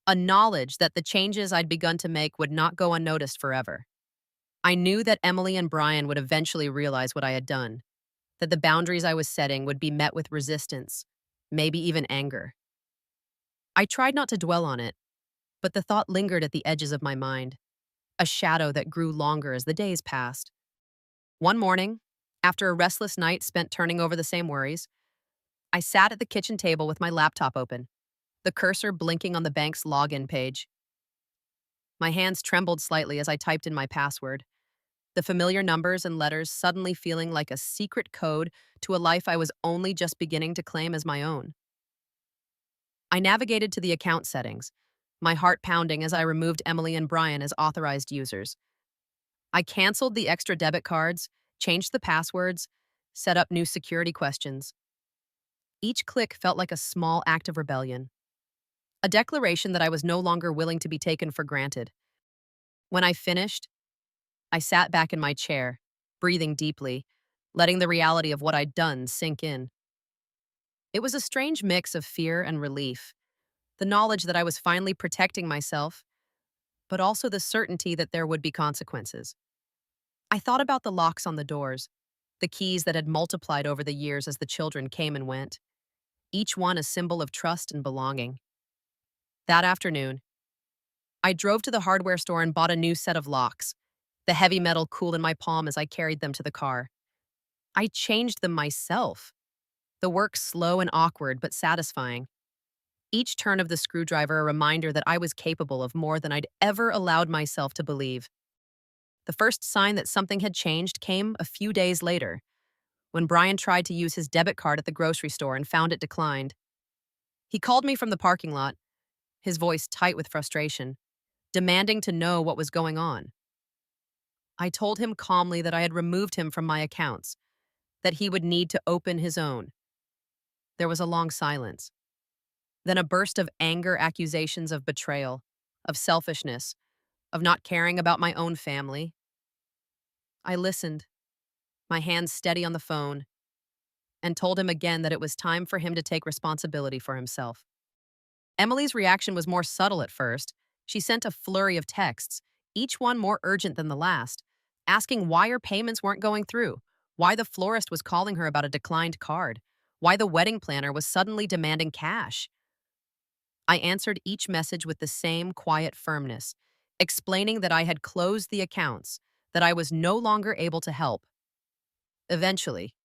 a knowledge that the changes I'd begun to make would not go unnoticed forever. I knew that Emily and Brian would eventually realize what I had done, that the boundaries I was setting would be met with resistance, maybe even anger. I tried not to dwell on it, but the thought lingered at the edges of my mind, a shadow that grew longer as the days passed. One morning, after a restless night spent turning over the same worries, I sat at the kitchen table with my laptop open, the cursor blinking on the bank's login page. My hands trembled slightly as I typed in my password, the familiar numbers and letters suddenly feeling like a secret code to a life I was only just beginning to claim as my own. I navigated to the account settings, my heart pounding as I removed Emily and Brian as authorized users. I canceled the extra debit cards, changed the passwords, set up new security questions. Each click felt like a small act of rebellion, a declaration that I was no longer willing to be taken for granted. When I finished, I sat back in my chair, breathing deeply, letting the reality of what I'd done sink in. It was a strange mix of fear and relief, the knowledge that I was finally protecting myself, but also the certainty that there would be consequences. I thought about the locks on the doors, the keys that had multiplied over the years as the children came and went, each one a symbol of trust and belonging. That afternoon, I drove to the hardware store and bought a new set of locks. The heavy metal cooled in my palm as I carried them to the car. I changed them myself. The work slow and awkward, but satisfying. Each turn of the screwdriver a reminder that I was capable of more than I'd ever allowed myself to believe. The first sign that something had changed came a few days later, when Brian tried to use his debit card at the grocery store and found it declined. He called me from the parking lot, his voice tight with frustration, demanding to know what was going on. I told him calmly that I had removed him from my accounts, that he would need to open his own. There was a long silence. Then a burst of anger, accusations of betrayal, of selfishness, of not caring about my own family. I listened, my hands steady on the phone, and told him again that it was time for him to take responsibility for himself. Emily's reaction was more subtle at first. She sent a flurry of texts, each one more urgent than the last, asking why her payments weren't going through, why the florist was calling her about a declined card, why the wedding planner was suddenly demanding cash. I answered each message with the same quiet firmness, explaining that I had closed the accounts, that I was no longer able to help. Eventually,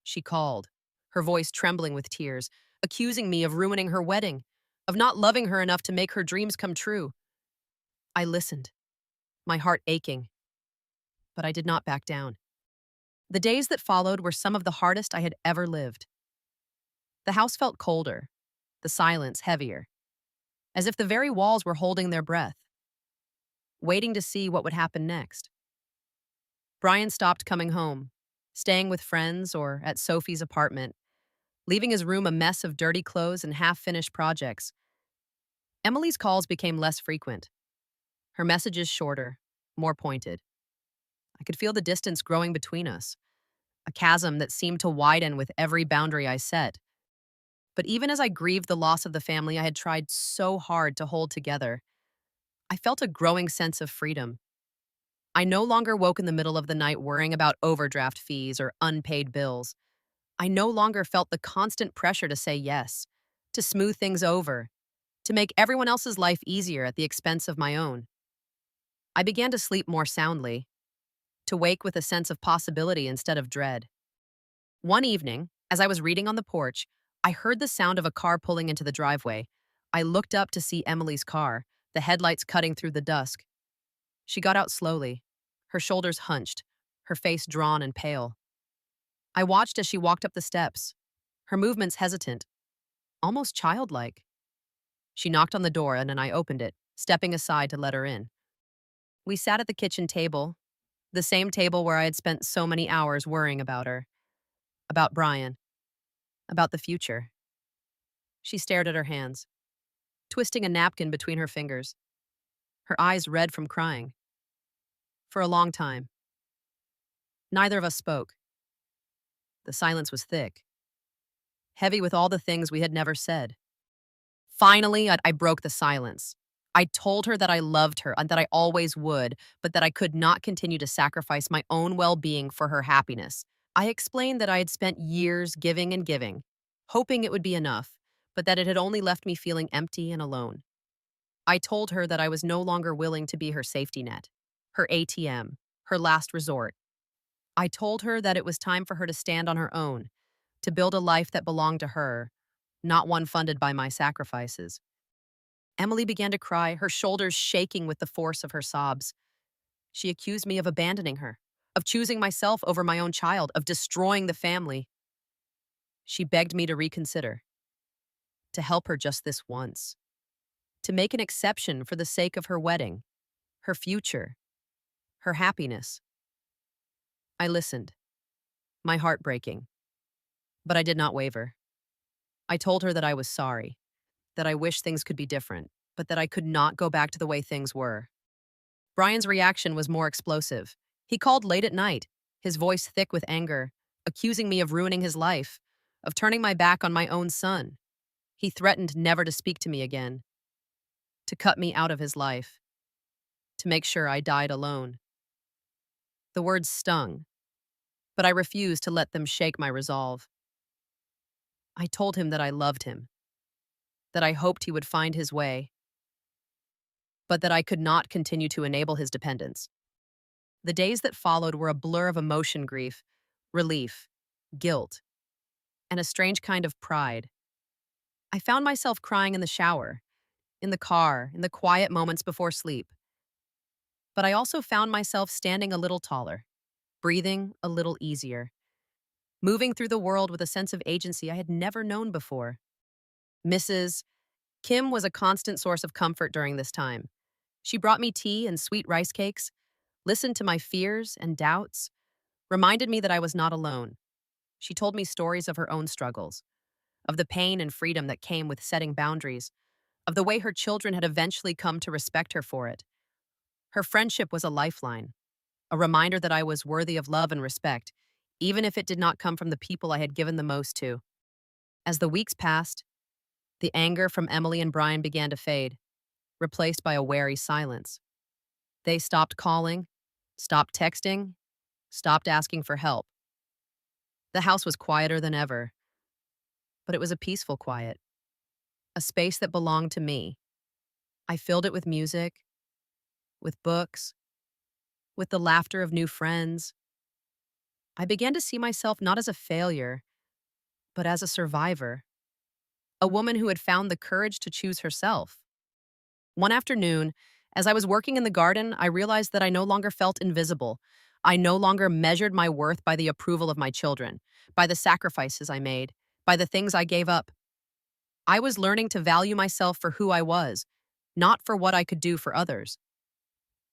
she called, her voice trembling with tears, accusing me of ruining her wedding, of not loving her enough to make her dreams come true. I listened, my heart aching, but I did not back down. The days that followed were some of the hardest I had ever lived. The house felt colder, the silence heavier, as if the very walls were holding their breath, waiting to see what would happen next. Brian stopped coming home, staying with friends or at Sophie's apartment, leaving his room a mess of dirty clothes and half-finished projects. Emily's calls became less frequent, her messages shorter, more pointed. I could feel the distance growing between us, a chasm that seemed to widen with every boundary I set. But even as I grieved the loss of the family I had tried so hard to hold together, I felt a growing sense of freedom. I no longer woke in the middle of the night worrying about overdraft fees or unpaid bills. I no longer felt the constant pressure to say yes, to smooth things over, to make everyone else's life easier at the expense of my own. I began to sleep more soundly, to wake with a sense of possibility instead of dread. One evening, as I was reading on the porch, I heard the sound of a car pulling into the driveway. I looked up to see Emily's car, the headlights cutting through the dusk. She got out slowly, her shoulders hunched, her face drawn and pale. I watched as she walked up the steps, her movements hesitant, almost childlike. She knocked on the door and then I opened it, stepping aside to let her in. We sat at the kitchen table, the same table where I had spent so many hours worrying about her, about Brian, about the future. She stared at her hands, twisting a napkin between her fingers, her eyes red from crying. For a long time, neither of us spoke. The silence was thick, heavy with all the things we had never said. Finally, I broke the silence. I told her that I loved her and that I always would, but that I could not continue to sacrifice my own well-being for her happiness. I explained that I had spent years giving and giving, hoping it would be enough, but that it had only left me feeling empty and alone. I told her that I was no longer willing to be her safety net, her ATM, her last resort. I told her that it was time for her to stand on her own, to build a life that belonged to her, not one funded by my sacrifices. Emily began to cry, her shoulders shaking with the force of her sobs. She accused me of abandoning her, of choosing myself over my own child, of destroying the family. She begged me to reconsider, to help her just this once, to make an exception for the sake of her wedding, her future, her happiness. I listened, my heart breaking, but I did not waver. I told her that I was sorry, that I wished things could be different, but that I could not go back to the way things were. Brian's reaction was more explosive. He called late at night, his voice thick with anger, accusing me of ruining his life, of turning my back on my own son. He threatened never to speak to me again, to cut me out of his life, to make sure I died alone. The words stung, but I refused to let them shake my resolve. I told him that I loved him, that I hoped he would find his way, but that I could not continue to enable his dependence. The days that followed were a blur of emotion, grief, relief, guilt, and a strange kind of pride. I found myself crying in the shower, in the car, in the quiet moments before sleep. But I also found myself standing a little taller, breathing a little easier, moving through the world with a sense of agency I had never known before. Mrs. Kim was a constant source of comfort during this time. She brought me tea and sweet rice cakes, listened to my fears and doubts, reminded me that I was not alone. She told me stories of her own struggles, of the pain and freedom that came with setting boundaries, of the way her children had eventually come to respect her for it. Her friendship was a lifeline, a reminder that I was worthy of love and respect, even if it did not come from the people I had given the most to. As the weeks passed, the anger from Emily and Brian began to fade, replaced by a wary silence. They stopped calling, stopped texting, stopped asking for help. The house was quieter than ever, but it was a peaceful quiet, a space that belonged to me. I filled it with music, with books, with the laughter of new friends. I began to see myself not as a failure, but as a survivor, a woman who had found the courage to choose herself. One afternoon, as I was working in the garden, I realized that I no longer felt invisible. I no longer measured my worth by the approval of my children, by the sacrifices I made, by the things I gave up. I was learning to value myself for who I was, not for what I could do for others.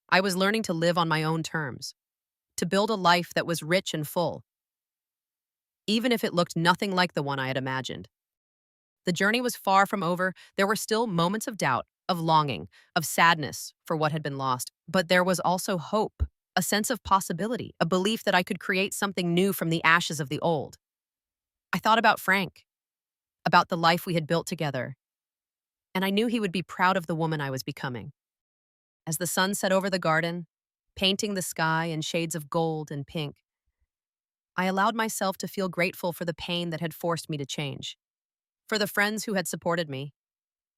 I was learning to live on my own terms, to build a life that was rich and full, even if it looked nothing like the one I had imagined. The journey was far from over. There were still moments of doubt, of longing, of sadness for what had been lost. But there was also hope, a sense of possibility, a belief that I could create something new from the ashes of the old. I thought about Frank, about the life we had built together, and I knew he would be proud of the woman I was becoming. As the sun set over the garden, painting the sky in shades of gold and pink, I allowed myself to feel grateful for the pain that had forced me to change, for the friends who had supported me,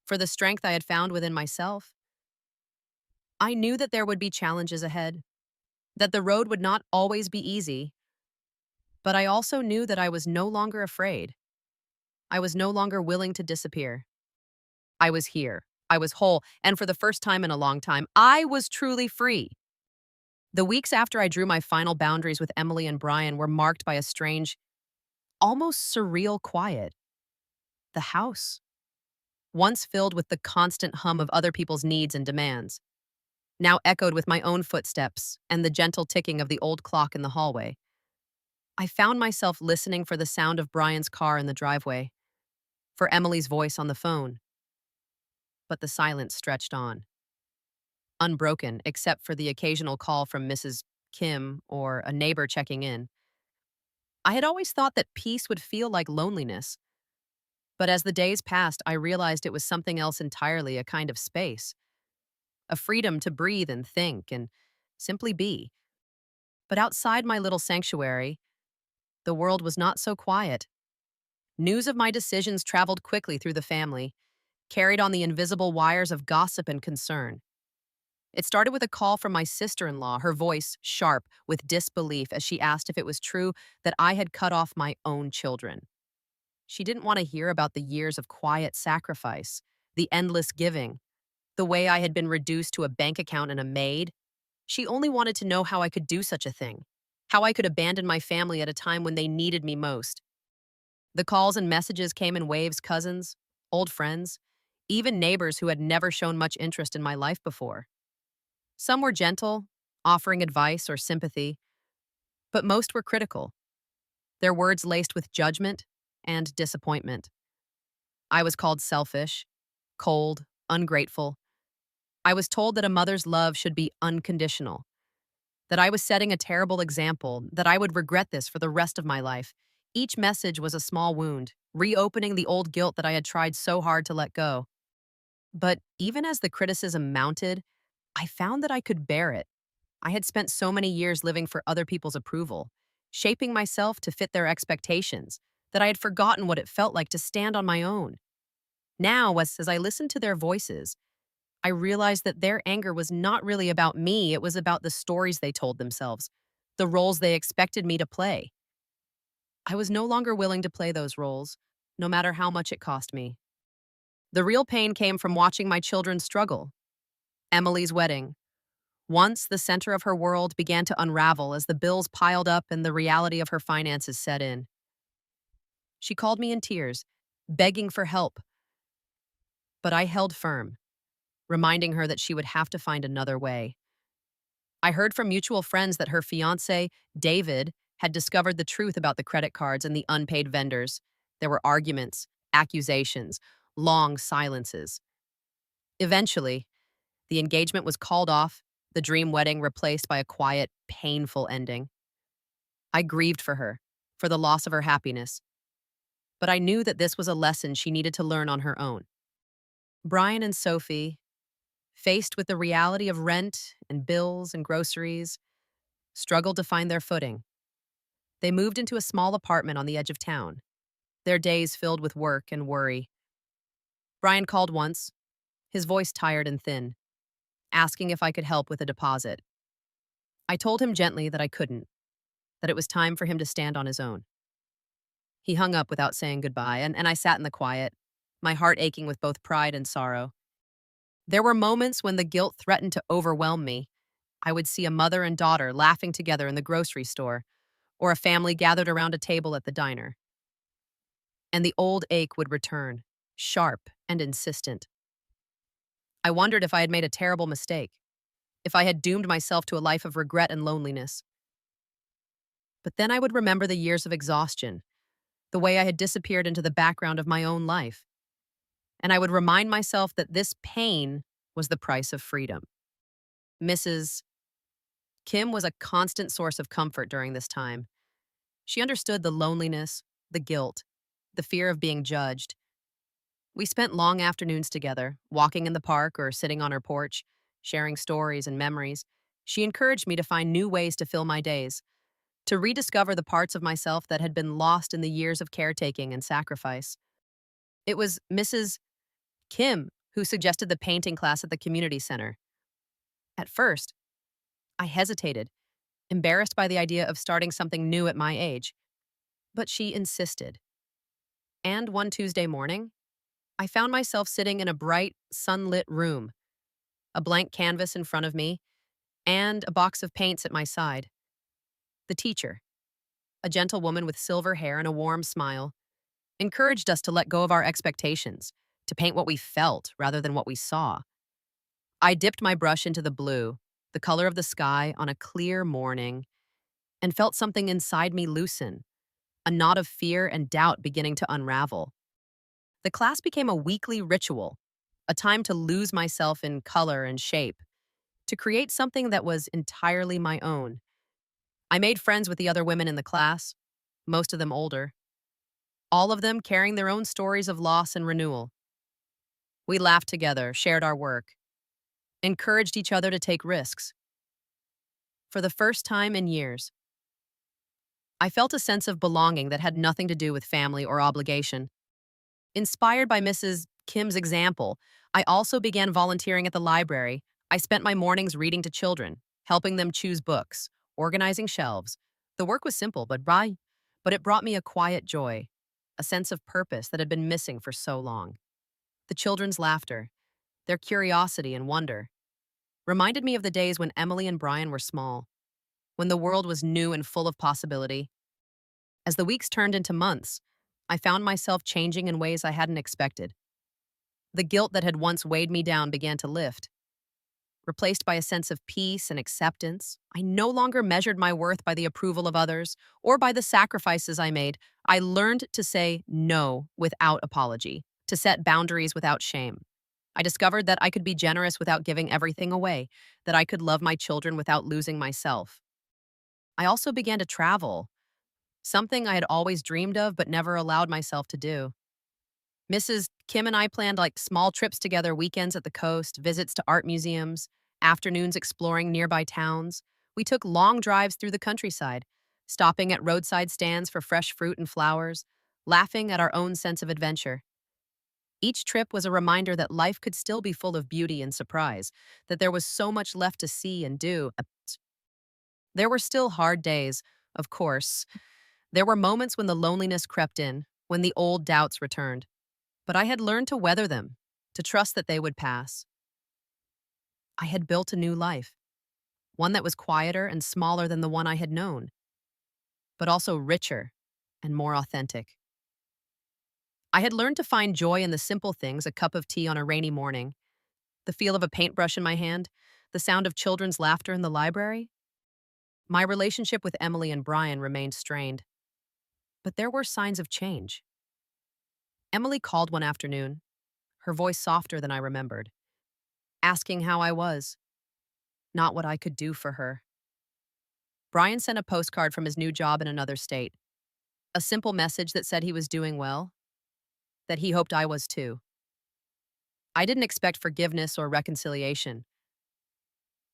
for the strength I had found within myself. I knew that there would be challenges ahead, that the road would not always be easy, but I also knew that I was no longer afraid. I was no longer willing to disappear. I was here. I was whole, and for the first time in a long time, I was truly free. The weeks after I drew my final boundaries with Emily and Brian were marked by a strange, almost surreal quiet. The house, once filled with the constant hum of other people's needs and demands, now echoed with my own footsteps and the gentle ticking of the old clock in the hallway. I found myself listening for the sound of Brian's car in the driveway, for Emily's voice on the phone. But the silence stretched on, unbroken except for the occasional call from Mrs. Kim or a neighbor checking in. I had always thought that peace would feel like loneliness, but as the days passed, I realized it was something else entirely, a kind of space, a freedom to breathe and think and simply be. But outside my little sanctuary, the world was not so quiet. News of my decisions traveled quickly through the family, carried on the invisible wires of gossip and concern. It started with a call from my sister-in-law, her voice sharp with disbelief as she asked if it was true that I had cut off my own children. She didn't want to hear about the years of quiet sacrifice, the endless giving, the way I had been reduced to a bank account and a maid. She only wanted to know how I could do such a thing, how I could abandon my family at a time when they needed me most. The calls and messages came in waves: cousins, old friends, even neighbors who had never shown much interest in my life before. Some were gentle, offering advice or sympathy, but most were critical, their words laced with judgment and disappointment. I was called selfish, cold, ungrateful. I was told that a mother's love should be unconditional, that I was setting a terrible example, that I would regret this for the rest of my life. Each message was a small wound, reopening the old guilt that I had tried so hard to let go. But even as the criticism mounted, I found that I could bear it. I had spent so many years living for other people's approval, shaping myself to fit their expectations, that I had forgotten what it felt like to stand on my own. Now, as I listened to their voices, I realized that their anger was not really about me, it was about the stories they told themselves, the roles they expected me to play. I was no longer willing to play those roles, no matter how much it cost me. The real pain came from watching my children struggle. Emily's wedding, once the center of her world, began to unravel as the bills piled up and the reality of her finances set in. She called me in tears, begging for help, but I held firm, reminding her that she would have to find another way. I heard from mutual friends that her fiance, David, had discovered the truth about the credit cards and the unpaid vendors. There were arguments, accusations, long silences. Eventually, the engagement was called off, the dream wedding replaced by a quiet, painful ending. I grieved for her, for the loss of her happiness, but I knew that this was a lesson she needed to learn on her own. Brian and Sophie, faced with the reality of rent and bills and groceries, struggled to find their footing. They moved into a small apartment on the edge of town, their days filled with work and worry. Brian called once, his voice tired and thin, asking if I could help with a deposit. I told him gently that I couldn't, that it was time for him to stand on his own. He hung up without saying goodbye, and I sat in the quiet, my heart aching with both pride and sorrow. There were moments when the guilt threatened to overwhelm me. I would see a mother and daughter laughing together in the grocery store, or a family gathered around a table at the diner. And the old ache would return, sharp and insistent. I wondered if I had made a terrible mistake, if I had doomed myself to a life of regret and loneliness. But then I would remember the years of exhaustion, the way I had disappeared into the background of my own life. And I would remind myself that this pain was the price of freedom. Mrs. Kim was a constant source of comfort during this time. She understood the loneliness, the guilt, the fear of being judged. We spent long afternoons together, walking in the park or sitting on her porch, sharing stories and memories. She encouraged me to find new ways to fill my days, to rediscover the parts of myself that had been lost in the years of caretaking and sacrifice. It was Mrs. Kim who suggested the painting class at the community center. At first, I hesitated, embarrassed by the idea of starting something new at my age, but she insisted. And one Tuesday morning, I found myself sitting in a bright, sunlit room, a blank canvas in front of me, and a box of paints at my side. The teacher, a gentle woman with silver hair and a warm smile, encouraged us to let go of our expectations, to paint what we felt rather than what we saw. I dipped my brush into the blue, the color of the sky on a clear morning, and felt something inside me loosen, a knot of fear and doubt beginning to unravel. The class became a weekly ritual, a time to lose myself in color and shape, to create something that was entirely my own. I made friends with the other women in the class, most of them older, all of them carrying their own stories of loss and renewal. We laughed together, shared our work, encouraged each other to take risks. For the first time in years, I felt a sense of belonging that had nothing to do with family or obligation. Inspired by Mrs. Kim's example, I also began volunteering at the library. I spent my mornings reading to children, helping them choose books, organizing shelves. The work was simple, but it brought me a quiet joy, a sense of purpose that had been missing for so long. The children's laughter, their curiosity and wonder, reminded me of the days when Emily and Brian were small, when the world was new and full of possibility. As the weeks turned into months, I found myself changing in ways I hadn't expected. The guilt that had once weighed me down began to lift. Replaced by a sense of peace and acceptance, I no longer measured my worth by the approval of others or by the sacrifices I made. I learned to say no without apology, to set boundaries without shame. I discovered that I could be generous without giving everything away, that I could love my children without losing myself. I also began to travel, something I had always dreamed of but never allowed myself to do. Mrs. Kim and I planned small trips together, weekends at the coast, visits to art museums, afternoons exploring nearby towns. We took long drives through the countryside, stopping at roadside stands for fresh fruit and flowers, laughing at our own sense of adventure. Each trip was a reminder that life could still be full of beauty and surprise, that there was so much left to see and do. There were still hard days, of course. There were moments when the loneliness crept in, when the old doubts returned. But I had learned to weather them, to trust that they would pass. I had built a new life, one that was quieter and smaller than the one I had known, but also richer and more authentic. I had learned to find joy in the simple things: a cup of tea on a rainy morning, the feel of a paintbrush in my hand, the sound of children's laughter in the library. My relationship with Emily and Brian remained strained, but there were signs of change. Emily called one afternoon, her voice softer than I remembered, asking how I was, not what I could do for her. Brian sent a postcard from his new job in another state, a simple message that said he was doing well, that he hoped I was too. I didn't expect forgiveness or reconciliation,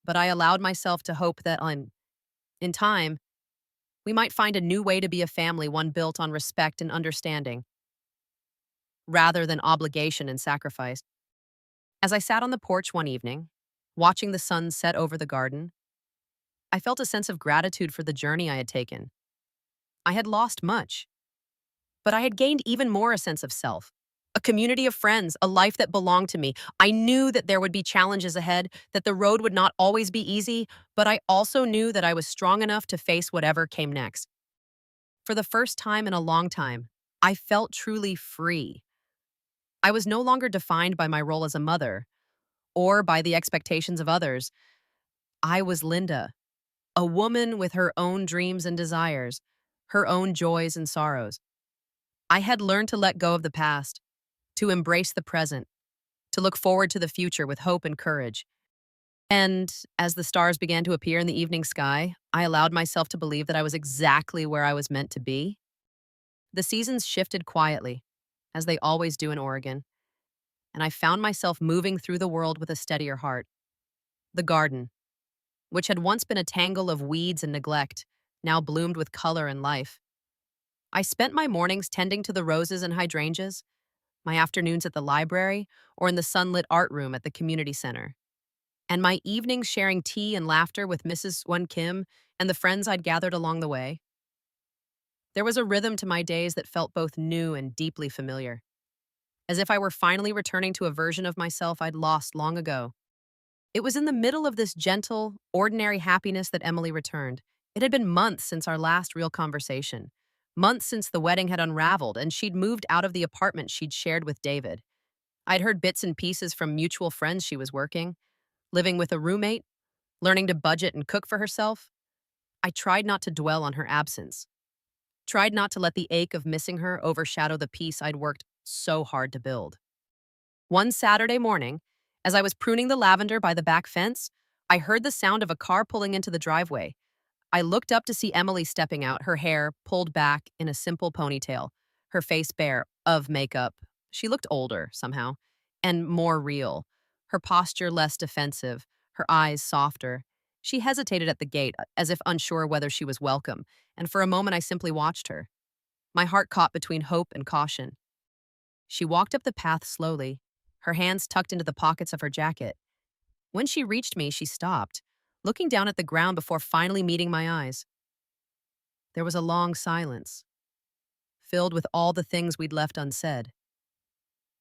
but I allowed myself to hope that in time, we might find a new way to be a family, one built on respect and understanding, rather than obligation and sacrifice. As I sat on the porch one evening, watching the sun set over the garden, I felt a sense of gratitude for the journey I had taken. I had lost much, but I had gained even more: a sense of self, a community of friends, a life that belonged to me. I knew that there would be challenges ahead, that the road would not always be easy, but I also knew that I was strong enough to face whatever came next. For the first time in a long time, I felt truly free. I was no longer defined by my role as a mother or by the expectations of others. I was Linda, a woman with her own dreams and desires, her own joys and sorrows. I had learned to let go of the past, to embrace the present, to look forward to the future with hope and courage. And as the stars began to appear in the evening sky, I allowed myself to believe that I was exactly where I was meant to be. The seasons shifted quietly, as they always do in Oregon, and I found myself moving through the world with a steadier heart. The garden, which had once been a tangle of weeds and neglect, now bloomed with color and life. I spent my mornings tending to the roses and hydrangeas, my afternoons at the library or in the sunlit art room at the community center, and my evenings sharing tea and laughter with Mrs. One Kim and the friends I'd gathered along the way. There was a rhythm to my days that felt both new and deeply familiar, as if I were finally returning to a version of myself I'd lost long ago. It was in the middle of this gentle, ordinary happiness that Emily returned. It had been months since our last real conversation, months since the wedding had unraveled and she'd moved out of the apartment she'd shared with David. I'd heard bits and pieces from mutual friends she was working, living with a roommate, learning to budget and cook for herself. I tried not to dwell on her absence, tried not to let the ache of missing her overshadow the peace I'd worked so hard to build. One Saturday morning, as I was pruning the lavender by the back fence, I heard the sound of a car pulling into the driveway. I looked up to see Emily stepping out, her hair pulled back in a simple ponytail, her face bare of makeup. She looked older, somehow, and more real, her posture less defensive, her eyes softer. She hesitated at the gate, as if unsure whether she was welcome, and for a moment I simply watched her, my heart caught between hope and caution. She walked up the path slowly, her hands tucked into the pockets of her jacket. When she reached me, she stopped, looking down at the ground before finally meeting my eyes. There was a long silence, filled with all the things we'd left unsaid.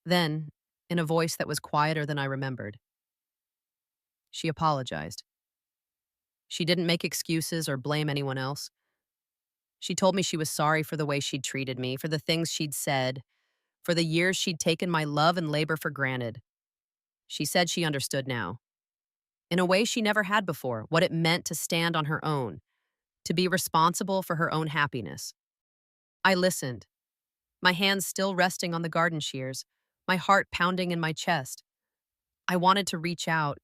Then, in a voice that was quieter than I remembered, she apologized. She didn't make excuses or blame anyone else. She told me she was sorry for the way she'd treated me, for the things she'd said, for the years she'd taken my love and labor for granted. She said she understood now, in a way she never had before, what it meant to stand on her own, to be responsible for her own happiness. I listened, my hands still resting on the garden shears, my heart pounding in my chest. I wanted to reach out,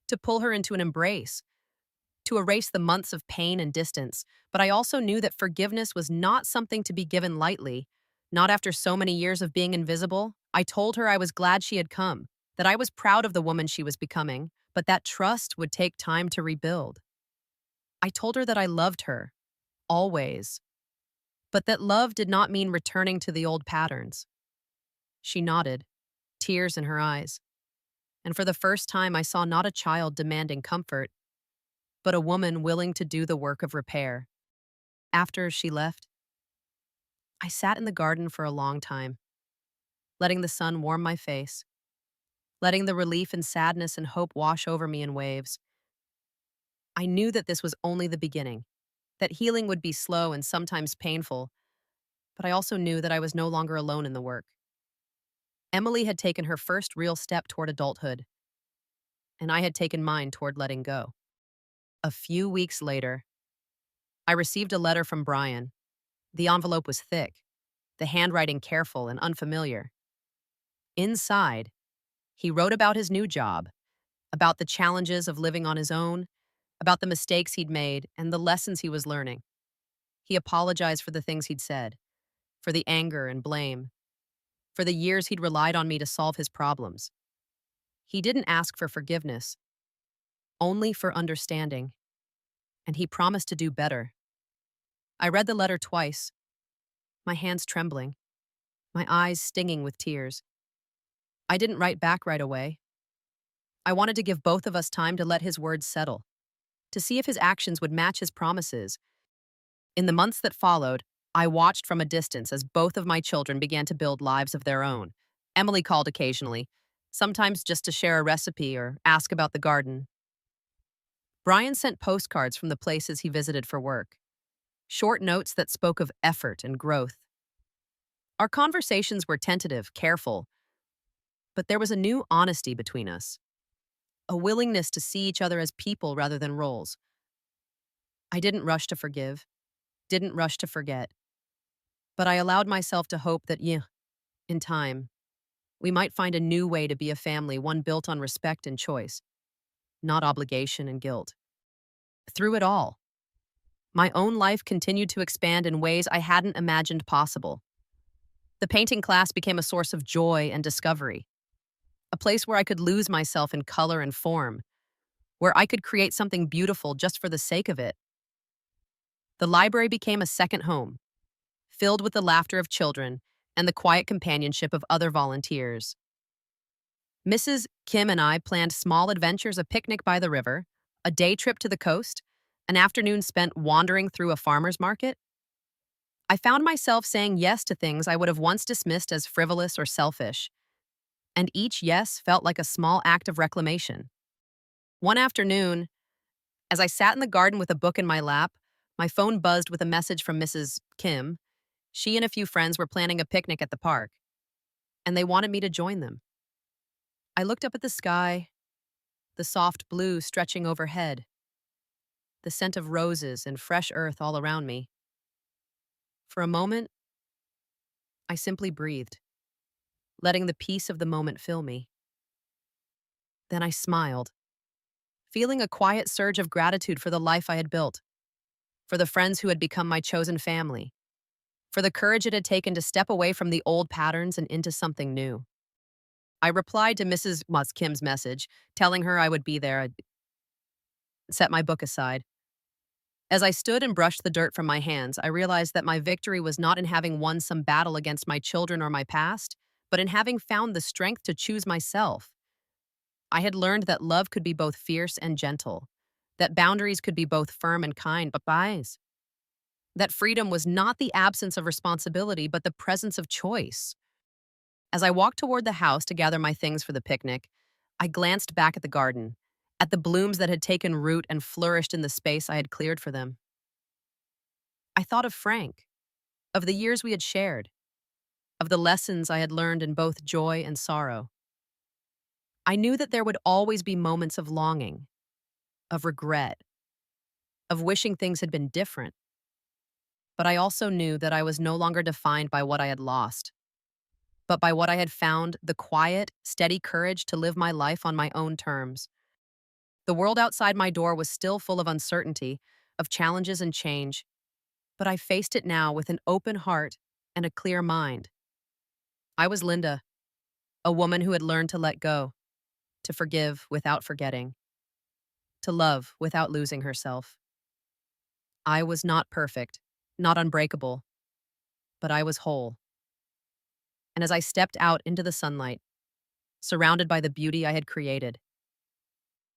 to pull her into an embrace, to erase the months of pain and distance, but I also knew that forgiveness was not something to be given lightly, not after so many years of being invisible. I told her I was glad she had come, that I was proud of the woman she was becoming, but that trust would take time to rebuild. I told her that I loved her, always, but that love did not mean returning to the old patterns. She nodded, tears in her eyes, and for the first time I saw not a child demanding comfort, but a woman willing to do the work of repair. After she left, I sat in the garden for a long time, letting the sun warm my face, letting the relief and sadness and hope wash over me in waves. I knew that this was only the beginning, that healing would be slow and sometimes painful, but I also knew that I was no longer alone in the work. Emily had taken her first real step toward adulthood, and I had taken mine toward letting go. A few weeks later, I received a letter from Brian. The envelope was thick, the handwriting careful and unfamiliar. Inside, he wrote about his new job, about the challenges of living on his own, about the mistakes he'd made, and the lessons he was learning. He apologized for the things he'd said, for the anger and blame, for the years he'd relied on me to solve his problems. He didn't ask for forgiveness, only for understanding, and he promised to do better. I read the letter twice, my hands trembling, my eyes stinging with tears. I didn't write back right away. I wanted to give both of us time to let his words settle, to see if his actions would match his promises. In the months that followed, I watched from a distance as both of my children began to build lives of their own. Emily called occasionally, sometimes just to share a recipe or ask about the garden. Brian sent postcards from the places he visited for work, short notes that spoke of effort and growth. Our conversations were tentative, careful, but there was a new honesty between us, a willingness to see each other as people rather than roles. I didn't rush to forgive, didn't rush to forget, but I allowed myself to hope that, yeah, in time, we might find a new way to be a family, one built on respect and choice, not obligation and guilt. Through it all, my own life continued to expand in ways I hadn't imagined possible. The painting class became a source of joy and discovery, a place where I could lose myself in color and form, where I could create something beautiful just for the sake of it. The library became a second home, filled with the laughter of children and the quiet companionship of other volunteers. Mrs. Kim and I planned small adventures, a picnic by the river, a day trip to the coast, an afternoon spent wandering through a farmer's market. I found myself saying yes to things I would have once dismissed as frivolous or selfish, and each yes felt like a small act of reclamation. One afternoon, as I sat in the garden with a book in my lap, my phone buzzed with a message from Mrs. Kim. She and a few friends were planning a picnic at the park, and they wanted me to join them. I looked up at the sky, the soft blue stretching overhead, the scent of roses and fresh earth all around me. For a moment, I simply breathed, letting the peace of the moment fill me. Then I smiled, feeling a quiet surge of gratitude for the life I had built, for the friends who had become my chosen family, for the courage it had taken to step away from the old patterns and into something new. I replied to Mrs. Kim's message, telling her I would be there. I set my book aside. As I stood and brushed the dirt from my hands, I realized that my victory was not in having won some battle against my children or my past, but in having found the strength to choose myself. I had learned that love could be both fierce and gentle, that boundaries could be both firm and kind, but bias. That freedom was not the absence of responsibility, but the presence of choice. As I walked toward the house to gather my things for the picnic, I glanced back at the garden, at the blooms that had taken root and flourished in the space I had cleared for them. I thought of Frank, of the years we had shared, of the lessons I had learned in both joy and sorrow. I knew that there would always be moments of longing, of regret, of wishing things had been different. But I also knew that I was no longer defined by what I had lost, but by what I had found, the quiet, steady courage to live my life on my own terms. The world outside my door was still full of uncertainty, of challenges and change, but I faced it now with an open heart and a clear mind. I was Linda, a woman who had learned to let go, to forgive without forgetting, to love without losing herself. I was not perfect, not unbreakable, but I was whole. And as I stepped out into the sunlight, surrounded by the beauty I had created,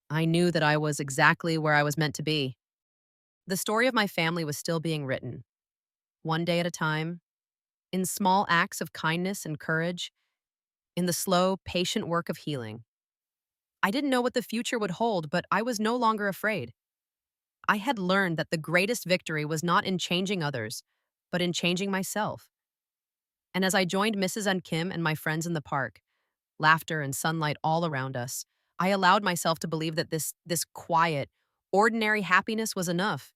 I knew that I was exactly where I was meant to be. The story of my family was still being written, one day at a time, in small acts of kindness and courage, in the slow, patient work of healing. I didn't know what the future would hold, but I was no longer afraid. I had learned that the greatest victory was not in changing others, but in changing myself. And as I joined Mrs. and Kim and my friends in the park, laughter and sunlight all around us, I allowed myself to believe that this quiet, ordinary happiness was enough.